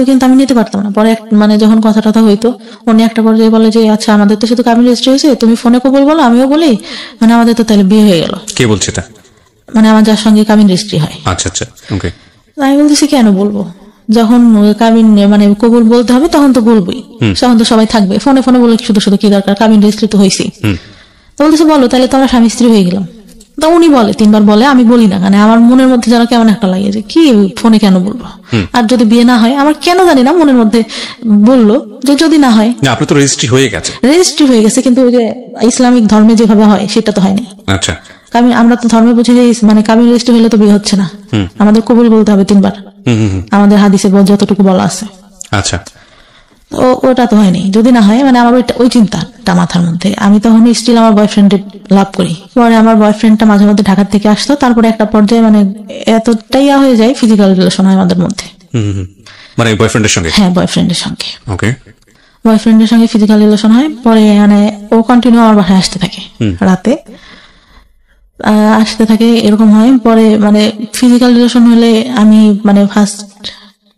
কিন্তু আমি নিতে পারতাম না। পরে মানে যখন কথা হইতো, উনি একটা পর্যায়ে বলে যে আচ্ছা আমাদের তো শুধু কাবিন রেজিস্ট্রি হয়েছে, তুমি ফোনে কবুল বলো, আমিও বলি, মানে আমাদের তো তাহলে বিয়ে হয়ে গেল। কে বলছে তা? মানে আমার যার সঙ্গে কাবিন রেজিস্ট্রি হয়। আচ্ছা আচ্ছা, ওকে। আমি বলতেছি কেন বলবো, যখন কাবিন মানে কবুল বলতে হবে তখন তো বলবোই, তখন তো সবাই থাকবে। ফোনে বলে শুধু কি দরকার, কাবিন রেজিস্ট্রি তো হয়েছি। বলতেছে বলো তাহলে তো আমরা স্বামী স্ত্রী হয়ে গেলাম। তা উনি বলে 3বার বলে, আমি বলি না, মানে আমার মনের মধ্যে যেন কেমন একটা লাগে যে কি ফোনে কেন বলবো। আর যদি বিয়ে না হয়, আমার কেন জানি না মনের মধ্যে বললো যে যদি না হয়, আপনার তো রেজিস্ট্রি হয়ে গেছে, কিন্তু ওই যে ইসলামিক ধর্মে যেভাবে হয় সেটা তো হয়নি। আচ্ছা, আমরা তো ধর্মে বুঝি যে মানে কাবিন রেজিস্ট্রি হলে তো বিয়ে হচ্ছে না, আমাদের কবুল বলতে হবে 3বার, আমাদের হাদিসে যতটুকু বলা আছে। আচ্ছা, ওটা তো হয়নি। যদি না হয়, মানে আমার ওই চিন্তাটা মাথার মধ্যে। আমি তখন স্টিল আমার বয়ফ্রেন্ডের লাভ করি। পরে আমার বয়ফ্রেন্ডটা মাঝে মধ্যে ঢাকা থেকে আসতো, তারপরে একটা পর্যায়ে মানে এতটাই হয়ে যায়, ফিজিক্যাল রিলেশন হয় আমাদের মধ্যে। মানে বয়ফ্রেন্ডের সঙ্গে? হ্যাঁ, বয়ফ্রেন্ডের সঙ্গে। ওকে, বয়ফ্রেন্ডের সঙ্গে ফিজিক্যাল রিলেশন হয়। পরে মানে ও কন্টিনিউ আমার বাসায় আসতে থাকে, রাতে আসতে থাকে, এরকম হয়। পরে মানে ফিজিক্যাল রিলেশন হলে আমি মানে ফার্স্ট,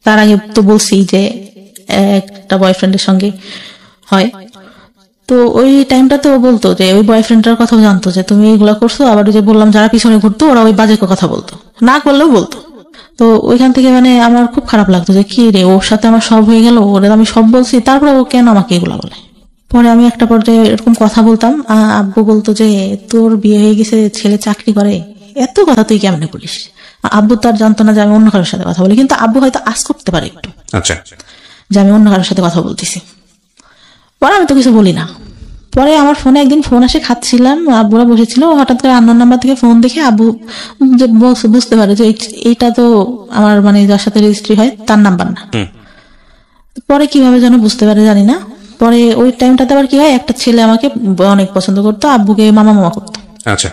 তার আগে তো বলছি যে একটা বয়ফ্রেন্ডের সঙ্গে হয়, তো ওই টাইমটাতে ও বলতো যে ওই বয়ফ্রেন্ডটার কথাও জানতো যে তুমি এগুলা করছো। আবার যে বললাম যারা পিছনে ঘুরতো ওরা ওই বাজে কথা বলতো, না করলেও বলতো। তো ওইখান থেকে মানে আমার খুব খারাপ লাগতো যে কি রে, ওর সাথে আমার সব হয়ে গেল, ওরা আমি সব বলছি, তারপরে ও কেন আমাকে এগুলা বলে। পরে আমি একটা পর্যায়ে এরকম কথা বলতাম, আব্বু বলতো যে তোর বিয়ে হয়ে গেছে, ছেলে চাকরি করে, এত কথা তুই কেমনে বলিস। আব্বু তার জানতো না যে আমি অন্য কারোর সাথে কথা বলি, কিন্তু আব্বু হয়তো আজ করতে পারে একটু, আচ্ছা, যে আমি অন্য কারোর সাথে কথা বলতেছি। পরে আমি তো কিছু বলি না। পরে আমার ফোনে একদিন ফোন আসে, খাচ্ছিলাম, আব্বুরা বসেছিল, হঠাৎ করে আননোন নাম্বার থেকে ফোন দেখে আব্বু যে বুঝতে পারে যে এইটা তো আমার মানে যার সাথে রেজিস্ট্রি হয় তার নাম্বার না। পরে কিভাবে যেন বুঝতে পারে জানি না। পরে ওই টাইমটাতে আবার কি হয়, একটা ছেলে আমাকে অনেক পছন্দ করতো, আব্বুকে মামা মামা করতো। আচ্ছা,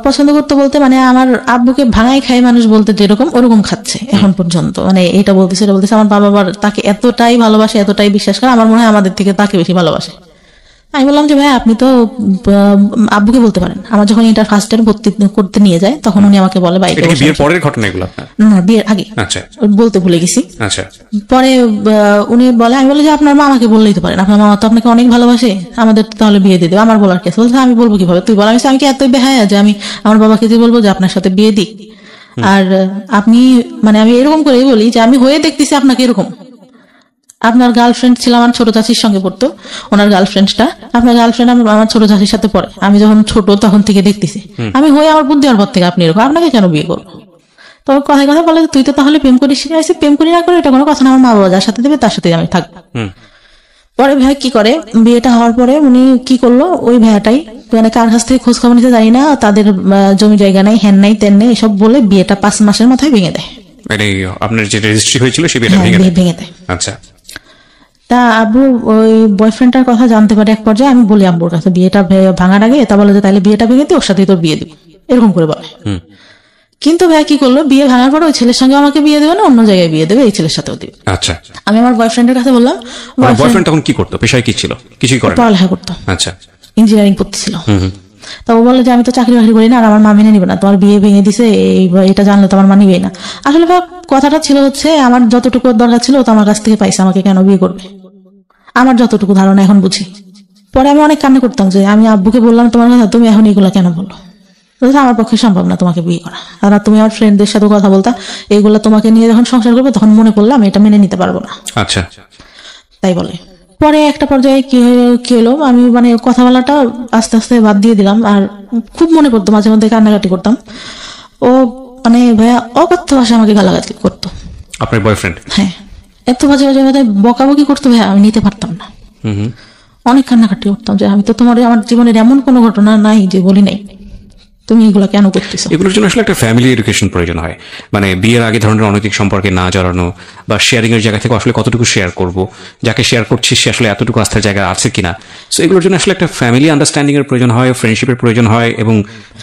পছন্দ করতে বলতে মানে আমার আব্বুকে ভাঙাই খাই মানুষ বলতে যেরকম ওরকম খাচ্ছে এখন পর্যন্ত, মানে এটা বলতেছে এটা বলতেছে। আমার বাবা আবার তাকে এতটাই ভালোবাসে, এতটাই বিশ্বাস করে, আমার মনে হয় আমাদের থেকে তাকে বেশি ভালোবাসে। আমি বললাম যে ভাই আপনি তো আব্বুকে বলতে পারেন। আমার যখন ইন্টার ফার্স্ট ইয়ার ভর্তি করতে নিয়ে যায় তখন উনি আমাকে বলে বাইকে, বিয়ের পরের ঘটনা এগুলো আপনার? না, বিয়ের আগে। আচ্ছা, বলতে ভুলে গেছি। আচ্ছা, পরে উনি বলে, আমি বলি যে আপনার মামাকে বললেই তো পারেন, আপনার মামা তো আপনাকে অনেক ভালোবাসে, আমাদের তাহলে বিয়ে দিয়ে দেবে। আমার বলার কেস বলছে আমি বলবো কিভাবে, তুই বল। আমি কি এতই বেহায়া যে আমি আমার বাবাকে যে বলবো যে আপনার সাথে বিয়ে দিক? আর আপনি মানে আমি এরকম করেই বলি যে আমি হয়ে দেখতেছি আপনাকে এরকম। আপনার গার্লফ্রেন্ড ছিল আমার ছোট চাচির সঙ্গে পড়তো, ওনার গার্লফ্রেন্ডটা, আপনার গার্লফ্রেন্ড আমার ছোট চাচির সাথে পড়ে। আমি যখন ছোট তখন থেকে দেখতেছি, আমি হয়ে আমার বুদ্ধি হওয়ার পর থেকে আপনি এরকম, আপনাকে কেন বিয়ে করবো? তো কথায় কথা বলে তুই তো তাহলে প্রেম করিস। প্রেম করি না করে এটা কোনো কথা না, আমার মা বাবা যার সাথে দেবে তার সাথে আমি থাকবো। পরে ভাই কি করে, বিয়েটা হওয়ার পরে উনি কি করলো, ওই ভাইয়াটাই মানে কার কাছ থেকে খোঁজ খবর নিতে জানি না, তাদের জমি জায়গা নাই, হ্যান নাই, তেন নেই, এসব বলে বিয়েটা 5 মাসের মাথায় ভেঙে দেয়। মানে আপনার যে রেজিস্ট্রি হয়েছিল সে বিয়েটা ভেঙে দেয়। আচ্ছা, তা আব্বু ওই বয়ফ্রেন্ডটার কথা জানতে পারে এক পর্যায়ে। আমি বলি আব্বুর কাছে বিয়েটা ভাঙার আগে, তা বলে যে তাহলে বিয়েটা ভেঙে দিয়ে ওর সাথে তোর বিয়ে দিব, এরকম করে বলে। কিন্তু ভাই কি করলো, বিয়ে ভাঙার পরে ওই ছেলের সঙ্গে আমাকে বিয়ে দেবে না, অন্য জায়গায় বিয়ে দেবে, এই ছেলের সাথেও দিবে। আচ্ছা, আমি আমার বয়ফ্রেন্ডের কাছে বললাম। বয়ফ্রেন্ড তখন কি করতো, পেশায় কি ছিল? কিছুই করে না, পড়ালেখা করতো। আচ্ছা, ইঞ্জিনিয়ারিং পড়তেছিল। তা ও বলে যে আমি তো চাকরি বাকরি করি না, আর আমার মা মেনে নিবে না, তোমার বিয়ে ভেঙে দিছে, এটা জানলে তো আমার মা নিবেই না। আসলে ভাই কথাটা ছিল হচ্ছে আমার যতটুকু দরকার ছিল ও তো আমার কাছ থেকে পাইছে, আমাকে কেন বিয়ে করবে, আমার যতটুকু ধারণা এখন বুঝি। পরে আমি অনেক কান্না করতাম যে আমি আব্বুকে বললাম তোমার কথা, তুমি এখন এগুলা কেন বললো? আমার পক্ষে সম্ভব না তোমাকে বিয়ে করা, আর তুমি আমার ফ্রেন্ডদের সাথে কথা বলতা, এইগুলা তোমাকে নিয়ে যখন সংসার করবো তখন মনে পড়লো আমি এটা মেনে নিতে পারবো না। আচ্ছা, তাই বলে। পরে একটা পর্যায়ে কি হলো, আমি মানে কথা বলাটা আস্তে আস্তে বাদ দিয়ে দিলাম, আর খুব মনে পড়তো, মাঝে মধ্যে কান্নাকাটি করতাম। ও মানে ভাইয়া অকথ্য ভাষা আমাকে গালাগালি করতো। আপনার বয়ফ্রেন্ড? হ্যাঁ, এত বাজে বাজে কথা বকাবকি করতো ভাইয়া, আমি নিতে পারতাম না। অনেক কান্নাকাটি করতাম যে আমি তো তোমার আমার জীবনের এমন কোনো ঘটনা নাই যে বলি নাই, তুমি এগুলো কেন করতেছো? এগুলোর জন্য আসলে একটা ফ্যামিলি এডুকেশন প্রয়োজন হয়। মানে বিয়ের আগে ধরনের অনৈতিক সম্পর্কে না জড়ানো, বা শেয়ারিং এর জায়গা থেকে আসলে কতটুকু শেয়ার করব, যাকে শেয়ার করছি সে আসলে এতটুকু আস্থার জায়গা আছে কিনা। সো এগুলোর জন্য আসলে একটা ফ্যামিলি আন্ডারস্ট্যান্ডিং এর প্রয়োজন হয়, ফ্রেন্ডশিপের প্রয়োজন হয়, এবং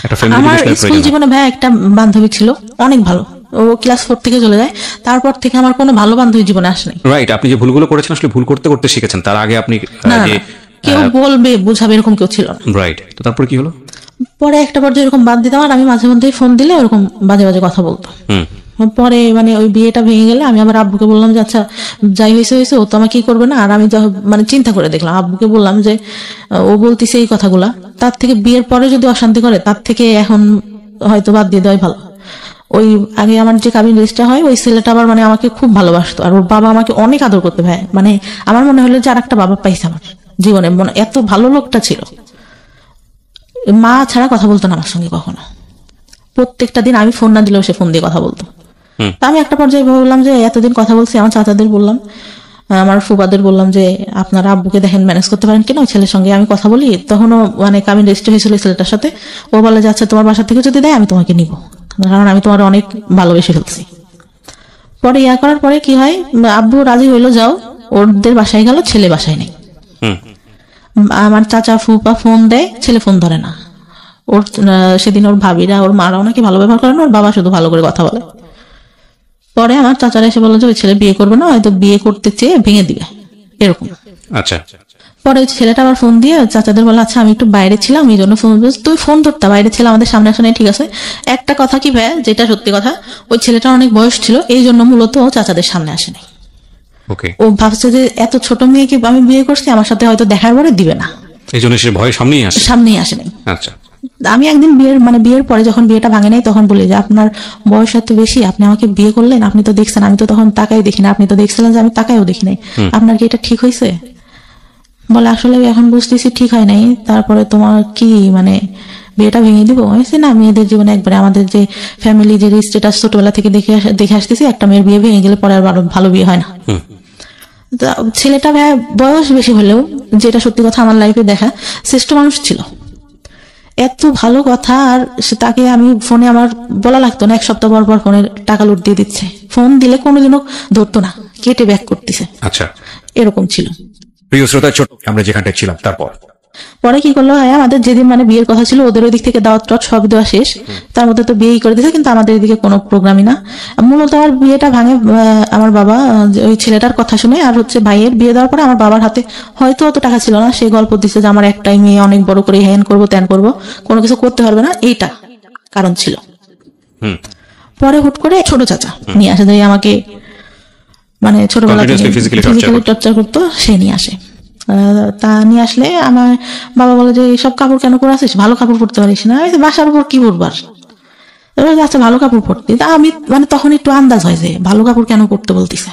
একটা ফ্যামিলি আমার এডুকেশনের স্কুল প্রয়োজন জীবনে ভাই একটা বান্ধবী ছিল অনেক ভালো, ও ক্লাস 4 থেকে চলে যায়, তারপর থেকে আমার কোনো ভালো বান্ধবী জীবনে আসে নাই। রাইট, আপনি যে ভুলগুলো করেছেন আসলে ভুল করতে করতে শিখেছেন, তার আগে আপনি যে কেউ বলবে বোঝাবে এরকম কেউ ছিল না। রাইট, তো তারপর কি হলো? পরে একটা পর্যায়ে এরকম বাদ দিতাম, আর আমি মাঝে মধ্যে ফোন দিলে ওরকম বাজে বাজে কথা বলতো। পরে মানে ওই বিয়েটা ভেঙে গেলে আমি আবার আব্বুকে বললাম যে আচ্ছা যাই হয়েছে হয়েছে, ও তো আমাকে কি করবে না। আর আমি মানে চিন্তা করে দেখলাম, আব্বুকে বললাম যে ও বলতেছে এই কথাগুলা, তার থেকে বিয়ের পরে যদি অশান্তি করে তার থেকে এখন হয়তো বাদ দিয়ে দেওয়াই ভালো। ওই আগে আমার যে কাবিন রেজিস্টার হয় ওই ছেলেটা আবার মানে আমাকে খুব ভালোবাসতো, আর ওর বাবা আমাকে অনেক আদর করতে ভাই, মানে আমার মনে হলো যে আর একটা বাবা পাইছে আমার জীবনে, মানে এত ভালো লোকটা ছিল। মা ছাড়া কথা বলতো না আমার সঙ্গে কখনো, প্রত্যেকটা দিন আমি ফোন না দিলেও সে ফোন দিয়ে কথা বলতো। আমি একটা পর্যায়ে বললাম যে এতদিন কথা বলছি, আমার চাচাদের বললাম, আমার ফুবাদের বললাম যে আপনারা আব্বুকে দেখেন ম্যানেজ করতে পারেন কিনা, ওই ছেলের সঙ্গে আমি কথা বলি। তখনও মানে কাবিন রেজিস্টার হয়েছিল ছেলেটার সাথে, ও বলে যে আচ্ছা তোমার বাসা থেকে যদি দেয় আমি তোমাকে নিব, কারণ আমি তোমার অনেক ভালোবেসে ফেলছি। পরে ইয়া করার পরে কি হয়, আব্বু রাজি হইলো যাও, ওদের বাসায় গেল, ছেলে বাসায় নেই। আমার চাচা ফুপা ফোন দেয়, ছেলে ফোন ধরে না। ওর সেদিন ওর ভাবিরা ওর মারাও নাকি ভালো ব্যবহার করে না, ওর বাবা শুধু ভালো করে কথা বলে। পরে আমার চাচারা এসে বললো যে ওই ছেলে বিয়ে করবে না, হয়তো বিয়ে করতে চেয়ে ভেঙে দিবে এরকম। আচ্ছা, পরে ওই ছেলেটা আবার ফোন দিয়ে চাচাদের বলে আচ্ছা আমি একটু বাইরে ছিলাম এই জন্য ফোন, তুই ফোন ধরতা, বাইরে ছিলাম আমাদের সামনে আসা নেই, ঠিক আছে। একটা কথা কি ভাই, যেটা সত্যি কথা, ওই ছেলেটার অনেক বয়স ছিল, এই জন্য মূলত ও চাচাদের সামনে আসেনি। ও ভাবছে যে এত ছোট মেয়েকে আমি বিয়ে করছি, আমার সাথে হয়তো দেখার পরে দিবে না, এই জন্য সে ভয়ে সামনেই আসেনি। আচ্ছা, আমি একদিন বিয়ের পরে যখন বিয়েটা ভাঙে নাই তখন বলি যে আপনার বয়স এত বেশি, আপনি আমাকে বিয়ে করলেন, আপনি তো দেখছেন আমি তো তখন তাকাই দেখি না, আপনি তো দেখছিলেন যে আমি তাকাইও দেখি নাই, আপনার কি এটা ঠিক হয়েছে? বলে আসলে এখন বুঝতেছি ঠিক হয় নাই, তারপরে তোমার কি মানে বিয়েটা ভেঙে দিব? না, মেয়েদের জীবনে একবারে আমাদের যে ফ্যামিলি যে স্ট্যাটাস ছোটবেলা থেকে দেখে আসতেছি, একটা মেয়ের বিয়ে ভেঙে গেলে পরে আর ভালো বিয়ে হয় না। তা ছেলেটা ভাই বয়স বেশি হলেও, যেটা সত্যি কথা আমার লাইফে দেখা, শ্রেষ্ঠ মানুষ ছিল। এত ভালো কথা। আর তাকে আমি ফোনে আমার বলা লাগতো না, 1 সপ্তাহ পর পর ফোনে টাকা লুট দিয়ে দিচ্ছে। ফোন দিলে কোনোদিনও ধরতো না, কেটে ব্যাক করতেছে। আচ্ছা, এরকম ছিল। প্রিয় শ্রোতা, ছোট আমরা যেখানটায় ছিলাম তারপর পরে কি করলো, হ্যাঁ আমাদের যেদিন মানে বিয়ের কথা ছিল, ওদের ওই দিক থেকে দাওয়াত টাওয়াত সব দেওয়া শেষ, তার মধ্যে তো বিয়েই করে দিয়েছে, কিন্তু আমাদের এদিকে কোনো প্রোগ্রামই না। মূলত আমার বিয়েটা ভাঙে আমার বাবা ওই ছেলেটার কথা শুনে। আর হচ্ছে ভাইয়ের বিয়ে দেওয়ার পরে আমার বাবার হাতে হয়তো অত টাকা ছিল না, সে গল্প দিচ্ছে যে আমার একটাই মেয়ে, অনেক বড় করে হ্যান করবো ত্যান করবো, কোনো কিছু করতে পারবে না, এইটা কারণ ছিল। পরে হুট করে ছোট চাচা নিয়ে আসে, যে আমাকে মানে ছোটবেলা থেকে ফিজিক্যালি টর্চার করতো, সে নিয়ে আসে। তা নিয়ে আসলে আমার বাবা বলে যে সব কাপড় কেন পরে আসিস, ভালো কাপড় পরতে পারিস না, বাসার উপর কি পরবার, আচ্ছা ভালো কাপড় পরতে। তা আমি মানে তখন একটু আন্দাজ হয় যে ভালো কাপড় কেন পরতে বলতেছে।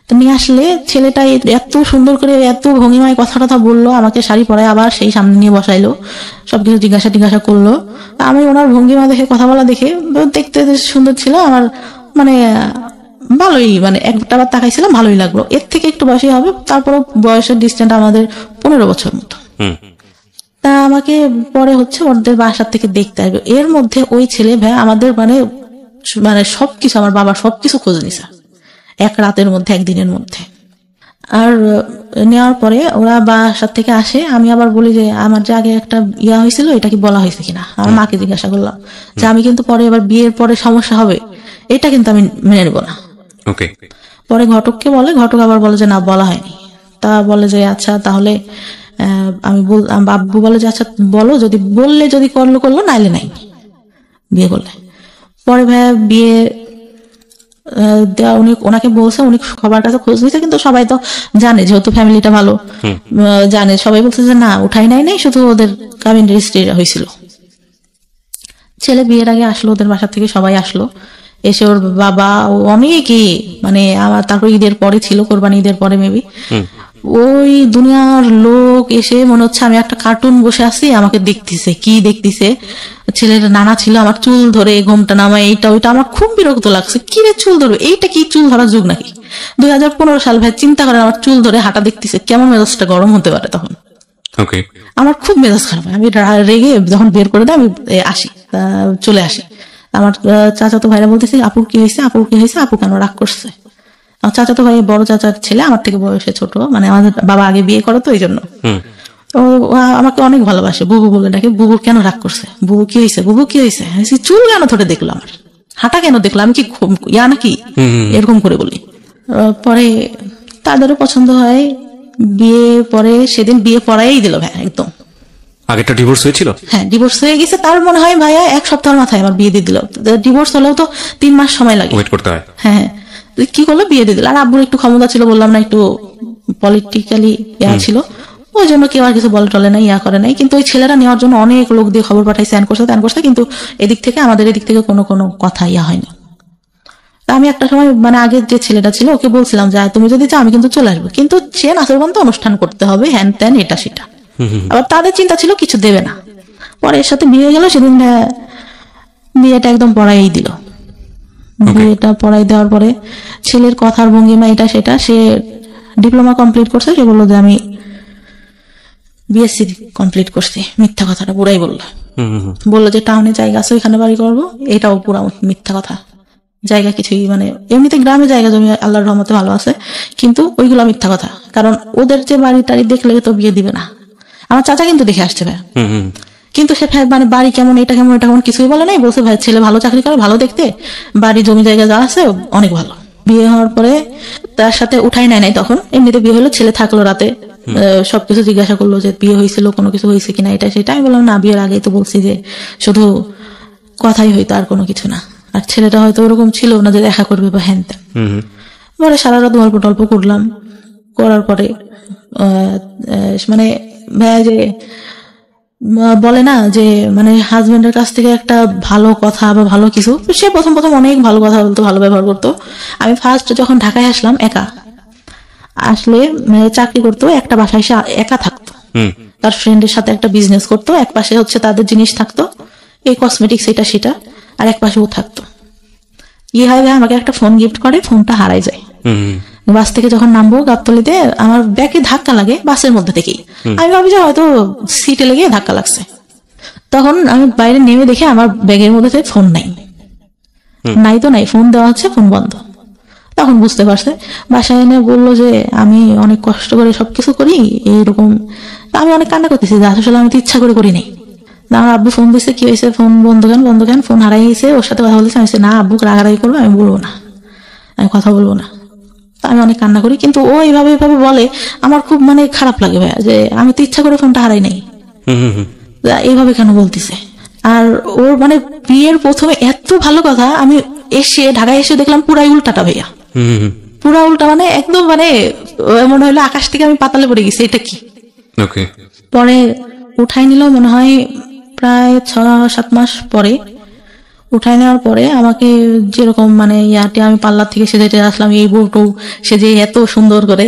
তো নিয়ে আসলে ছেলেটা এত সুন্দর করে এত ভঙ্গিমায় কথা বললো, আমাকে শাড়ি পরায় আবার সেই সামনে নিয়ে বসাইলো, সবকিছু জিজ্ঞাসা করলো। আমি ওনার ভঙ্গিমা দেখে, কথা বলা দেখে, দেখতে সুন্দর ছিল আমার, মানে ভালোই, মানে একটাবার তাকাইছিলাম, ভালোই লাগলো। এর থেকে একটু বয়সী হবে, তারপরে বয়সের ডিস্টেন্স আমাদের 15 বছর মতো। তা আমাকে পরে হচ্ছে ওদের বাসার থেকে দেখতে আসবে, এর মধ্যে ওই ছেলে ভাই আমাদের মানে সবকিছু, আমার বাবার সবকিছু খোঁজ নিছে এক রাতের মধ্যে, একদিনের মধ্যে। আর নেওয়ার পরে ওরা বাসার থেকে আসে, আমি আবার বলি যে আমার যে আগে একটা ইয়া হয়েছিল, এটা কি বলা হয়েছে কিনা। আমার মাকে জিজ্ঞাসা করলাম যে আমি কিন্তু পরে এবার বিয়ের পরে সমস্যা হবে, এটা কিন্তু আমি মেনে নেবো না। পরে ঘটককে বলে, ঘটক আবার বলে যে না, বলা হয়নি। তা বলে যে আচ্ছা তাহলে আব্বু বলে যে আচ্ছা বলো, যদি বললে যদি করলো, নাইলে নাই, বিয়ে করলে। পরে ভাইয়া বিয়ে দেওয়া, উনি ওনাকে বলছে, উনি সবার কাছে খোঁজ নিয়েছে, কিন্তু সবাই তো জানে যেহেতু ফ্যামিলিটা ভালো জানে, সবাই বলছে যে না উঠাই নাই, শুধু ওদের কাবিন রেজিস্ট্রি হয়েছিল। ছেলে বিয়ের আগে আসলো, ওদের বাসা থেকে সবাই আসলো, এসে ওর বাবা অনেকই মানে আমার, তারপর ঈদের পরে ছিল, কোরবানি ঈদের পরে মেবি, ওই দুনিয়ার লোক এসে মনে হচ্ছে আমি একটা কার্টুন বসে আছি, আমাকে দেখতেছে। কি দেখতেছে, ছেলের নানা ছিল, আমার চুল ধরে ঘোমটা নামায়, এইটা ওইটা, আমার খুব বিরক্ত লাগছে। কি রে চুল ধরবে, এইটা কি চুল ধরার যুগ নাকি? 2015 সাল ভাই, চিন্তা করেন আমার চুল ধরে হাঁটা দেখতেছে, কেমন মেজাজটা গরম হতে পারে তখন। আমার খুব মেজাজ খারাপ, আমি রেগে যখন বের করে দেয় আমি চলে আসি। আমার চাচাতো ভাইরা বলতেছে আপুর কি হয়েছে, আপু কেন রাগ করছে। আমার চাচাতো ভাই বড় চাচার ছেলে, আমার থেকে বয়সে ছোট, মানে আমাদের বাবা আগে বিয়ে করে তো এই জন্য। আমাকে অনেক ভালোবাসে, বুবু বলে ডাকে। বুবু কেন রাগ করছে, বুবু কি হয়েছে, চুল কেন ধরে দেখলো, আমার হাঁটা কেন দেখলো, আমি কি ইয়া নাকি, এরকম করে বলি। পরে তাদেরও পছন্দ হয়, বিয়ে পরে সেদিন বিয়ে পড়াই দিল ভাই, একদম। আগেটা ডিভোর্স হয়েছিল? হ্যাঁ, ডিভোর্স হয়ে গেছে, তার মনে হয় ভাইয়া 1 সপ্তাহের মাথায় আমার বিয়ে দিয়ে দিল। ডিভোর্স হলেও তো 3 মাস সময় লাগে, ওয়েট করতে হয়। হ্যাঁ, কি করলো, বিয়ে দিয়ে দিল। আর আব্বুর একটু ক্ষমতা ছিল, বললাম না, একটু পলিটিক্যালি ইয়া ছিল, ওই জন্য কেউ আর কিছু বলে টলে নাই, ইয়া করে নাই। কিন্তু ওই ছেলেরা নেওয়ার জন্য অনেক লোক দিয়ে খবর পাঠাইছে, ত্যান করছে, কিন্তু এদিক থেকে আমাদের এদিক থেকে কোনো কথা ইয়া হয়নি। আমি একটা সময় মানে আগের যে ছেলেটা ছিল ওকে বলছিলাম যে তুমি যদি চাও আমি কিন্তু চলে আসবো, কিন্তু সে নাচরবন্ধ অনুষ্ঠান করতে হবে, হ্যান ত্যান এটা সেটা। আবার তাদের চিন্তা ছিল কিছু দেবে না। পরে এর সাথে বিয়ে গেল, সেদিন বিয়েটা একদম পড়াই দিল। বিয়েটা পড়াই দেওয়ার পরে ছেলের কথার ভঙ্গিমা এটা সেটা, সে ডিপ্লোমা কমপ্লিট করছে, সে বললো যে আমি বিএসসি কমপ্লিট করছি, মিথ্যা কথাটা পুরাই বললো যে টাউনে জায়গা আছে ওইখানে বাড়ি করবো, এটাও পুরা মিথ্যা কথা। জায়গা কিছুই, মানে এমনিতে গ্রামে জায়গা জমি আল্লাহর রহমতে ভালো আছে, কিন্তু ওইগুলো মিথ্যা কথা, কারণ ওদের যে বাড়ি টাড়ি দেখলে তো বিয়ে দিবে না। আমার চাচা কিন্তু দেখে আসছে ভাই, কিন্তু সে মানে বাড়ি কেমন, এটা কেমন কিছুই বলে নাই, বলছে ভাই ছেলে ভালো চাকরি করে, ভালো দেখতে, বাড়ি জমি জায়গা যা আছে অনেক ভালো। বিয়ে হওয়ার পরে তার সাথে উঠাই নাই, তখন এমনিতে বিয়ে হলো, ছেলে থাকলো রাতে, সবকিছু জিজ্ঞাসা করলো যে বিয়ে হয়েছিল, কোনো কিছু হয়েছে কিনা, এটা সেটা। আমি বললাম না, বিয়ের আগেই তো বলছি যে শুধু কথাই হইতো, আর কোনো কিছু না। আর ছেলেটা হয়তো ওরকম ছিল না যে দেখা করবে বা হ্যান ত্যান। পরে সারা রাত গল্প টল্প করলাম, করার পরে মানে ভাইয়া যে বলে না যে মানে হাজবেন্ডের কাছ থেকে একটা ভালো কথা বা ভালো কিছু, সে প্রথম অনেক ভালো কথা বলতো, ভালো ব্যবহার করতো। আমি ফার্স্ট যখন ঢাকায় আসলাম, একা আসলে চাকরি করতো, একটা বাসায় এসে একা থাকতো, তার ফ্রেন্ডের সাথে একটা বিজনেস করতো, এক পাশে হচ্ছে তাদের জিনিস থাকতো, এই কসমেটিক্স এটা সেটা, আর এক পাশে ও থাকতো। কি হয়, আমাকে একটা ফোন গিফট করে, ফোনটা হারাই যায়। বাস থেকে যখন নামবো গাবতলিতে আমার ব্যাগে ধাক্কা লাগে বাসের মধ্যে থেকেই। আমি ভাবি যে হয়তো সিটে লেগে ধাক্কা লাগছে। তখন আমি বাইরে নেমে দেখে আমার ব্যাগের মধ্যে ফোন নাই, তো নাই, ফোন দেওয়া হচ্ছে, ফোন বন্ধ। তখন বুঝতে পারছে, বাসায় এনে বললো যে আমি অনেক কষ্ট করে সবকিছু করি এইরকম। আমি অনেক কান্না করতেছি যে আসলে আমি তো ইচ্ছা করে করি নাই। আমার আব্বু ফোন দিচ্ছে, কি হয়েছে, ফোন বন্ধ কেন, ফোন হারাই গেছে, ওর সাথে কথা বলতেছে। আমি না, আব্বুকে রাগারাগি করবো, আমি বলবো না, আমি কথা বলবো না। আমি অনেক কান্না করি, কিন্তু ও এইভাবে বলে আমার খুব মানে খারাপ লাগে ভাইয়া, যে আমি তো ইচ্ছা করে ফোনটা হারাই নাই, এইভাবে কেন বলতেছে। আর ওর মানে বিয়ের প্রথমে এত ভালো কথা, আমি এসে ঢাকায় এসে দেখলাম পুরাই উল্টাটা ভাইয়া, পুরা উল্টা, মানে একদম মানে মনে হলো আকাশ থেকে আমি পাতালে পড়ে গেছি, এটা কি। পরে উঠাই নিল মনে হয় প্রায় 6-7 মাস পরে। উঠাই নেওয়ার পরে আমাকে যেরকম মানে ইয়াতে আমি পার্লার থেকে সেজে আসলাম, এই বউটু সেজে এত সুন্দর করে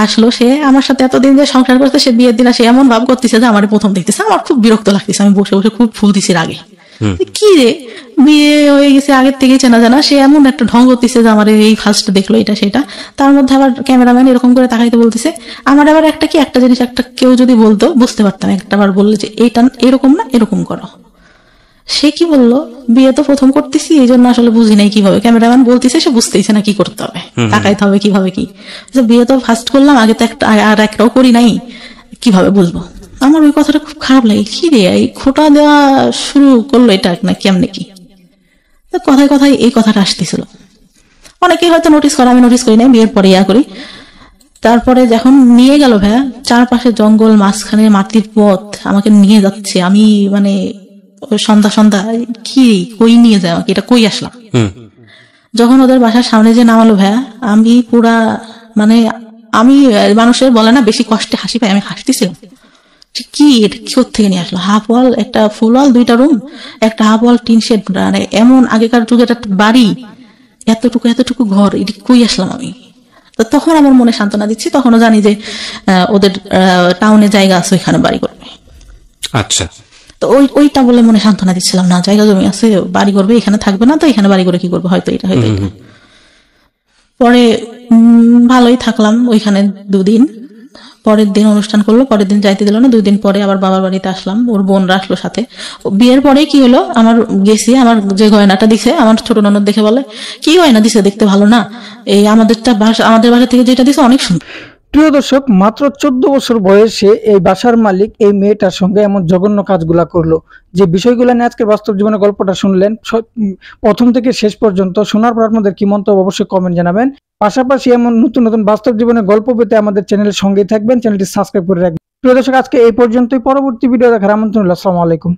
আসলো। সে আমার সাথে এতদিন যে সংসার করতে, সে বিয়ের দিন সে এমন ভাব করতেছে যে আমার প্রথম দেখতেছে। আমার খুব বিরক্ত লাগতেছে, আমি বসে বসে খুব ফুল দিছি আগে, কি রে বিয়ে হয়ে গেছে আগের থেকে চেনা জানা, সে এমন একটা ঢং করতেছে যে আমার এই ফার্স্ট দেখলো এটা সেটা। তার মধ্যে আবার ক্যামেরাম্যান এরকম করে তাকাইতে বলতেছে। আমার আবার একটা জিনিস একটা কেউ যদি বলতো বুঝতে পারতাম, একটা বার বললে যে এইটা এরকম না এরকম করো। সে কি বললো, বিয়ে তো প্রথম করতেছি এই জন্য আসলে বুঝি নাই কিভাবে, ক্যামেরাম্যান বলতেছে সে বুঝতেইছে না কি করতে হবে, তাকাইতে হবে কিভাবে কি। বিয়ে তো ফার্স্ট করলাম, আগে তো আর একটাও করি নাই, কিভাবে বুঝবো। আমার ওই কথাটা খুব খারাপ লাগে, কি রে এই খোটা দেওয়া শুরু করলো এটা না কেমনে কি। কথায় কথায় এই কথাটা আসতেছিল। অনেকে হয়তো নোটিস করে, আমি নোটিস করি না, বিয়ের পরে ইয়া করি। তারপরে যখন নিয়ে গেল ভাইয়া, চারপাশে জঙ্গল, মাঝখানে মাটির পথ, আমাকে নিয়ে যাচ্ছে। আমি মানে সন্ধ্যা কি কই নিয়ে যায় আমাকে, এটা কই আসলাম। যখন ওদের বাসার সামনে যে নামালো ভাইয়া, আমি পুরা মানে আমি মানুষের বলে না বেশি কষ্টে হাসি পাই, আমি হাসতেছিলাম। কি এটা কি থেকে নিয়ে আসলো, হাফ ওয়াল একটা ফুল ওয়াল, 2টা রুম, একটা হাফ ওয়াল টিন শেড, মানে এমন আগেকার যুগের একটা বাড়ি, এতটুকু ঘর, এটা কই আসলাম আমি। তো তখন আমার মনে সান্ত্বনা দিচ্ছি, তখনও জানি যে ওদের টাউনে জায়গা আছে, ওইখানে বাড়ি করবে। আচ্ছা, তো ওইটা বলে মনে সান্ত্বনা দিচ্ছিলাম, না জায়গা জমি আছে, বাড়ি করবে, এখানে থাকবে না, তো এখানে বাড়ি করে কি করবে, হয়তো এটা হয়তো এটা। পরে ভালোই থাকলাম ওইখানে 2 দিন। পরের দিন অনুষ্ঠান করলো, পরের দিন যাইতে দিল না। 2 দিন পরে আবার বাবার বাড়িতে আসলাম, ওর বোনরা আসলো সাথে। বিয়ের পরে কি হলো, আমার গেছি, আমার যে গয়নাটা দিছে আমার ছোট ননদ দেখে বলে, কি গয়না দিছে, দেখতে ভালো না, এই আমাদের বাসা থেকে যেটা দিছে অনেক সুন্দর। প্রিয় দর্শক, মাত্র 14 বছর বয়সে এই বাসার মালিক এই মেয়েটার সঙ্গে এমন জঘন্য কাজগুলা করলো। যে বিষয়গুলো নিয়ে আজকে বাস্তব জীবনে গল্পটা শুনলেন, প্রথম থেকে শেষ পর্যন্ত শোনার পর আপনাদের কি মন্তব্য অবশ্যই কমেন্ট জানাবেন। পাশাপাশি এমন নতুন নতুন বাস্তব জীবনের গল্প পেতে আমাদের চ্যানেলের সঙ্গেই থাকবেন, চ্যানেলটি সাবস্ক্রাইব করে রাখবেন। প্রিয় দর্শক, আজকে এই পর্যন্তই। পরবর্তী ভিডিও দেখার আমন্ত্রণ রইল। আসসালামু আলাইকুম।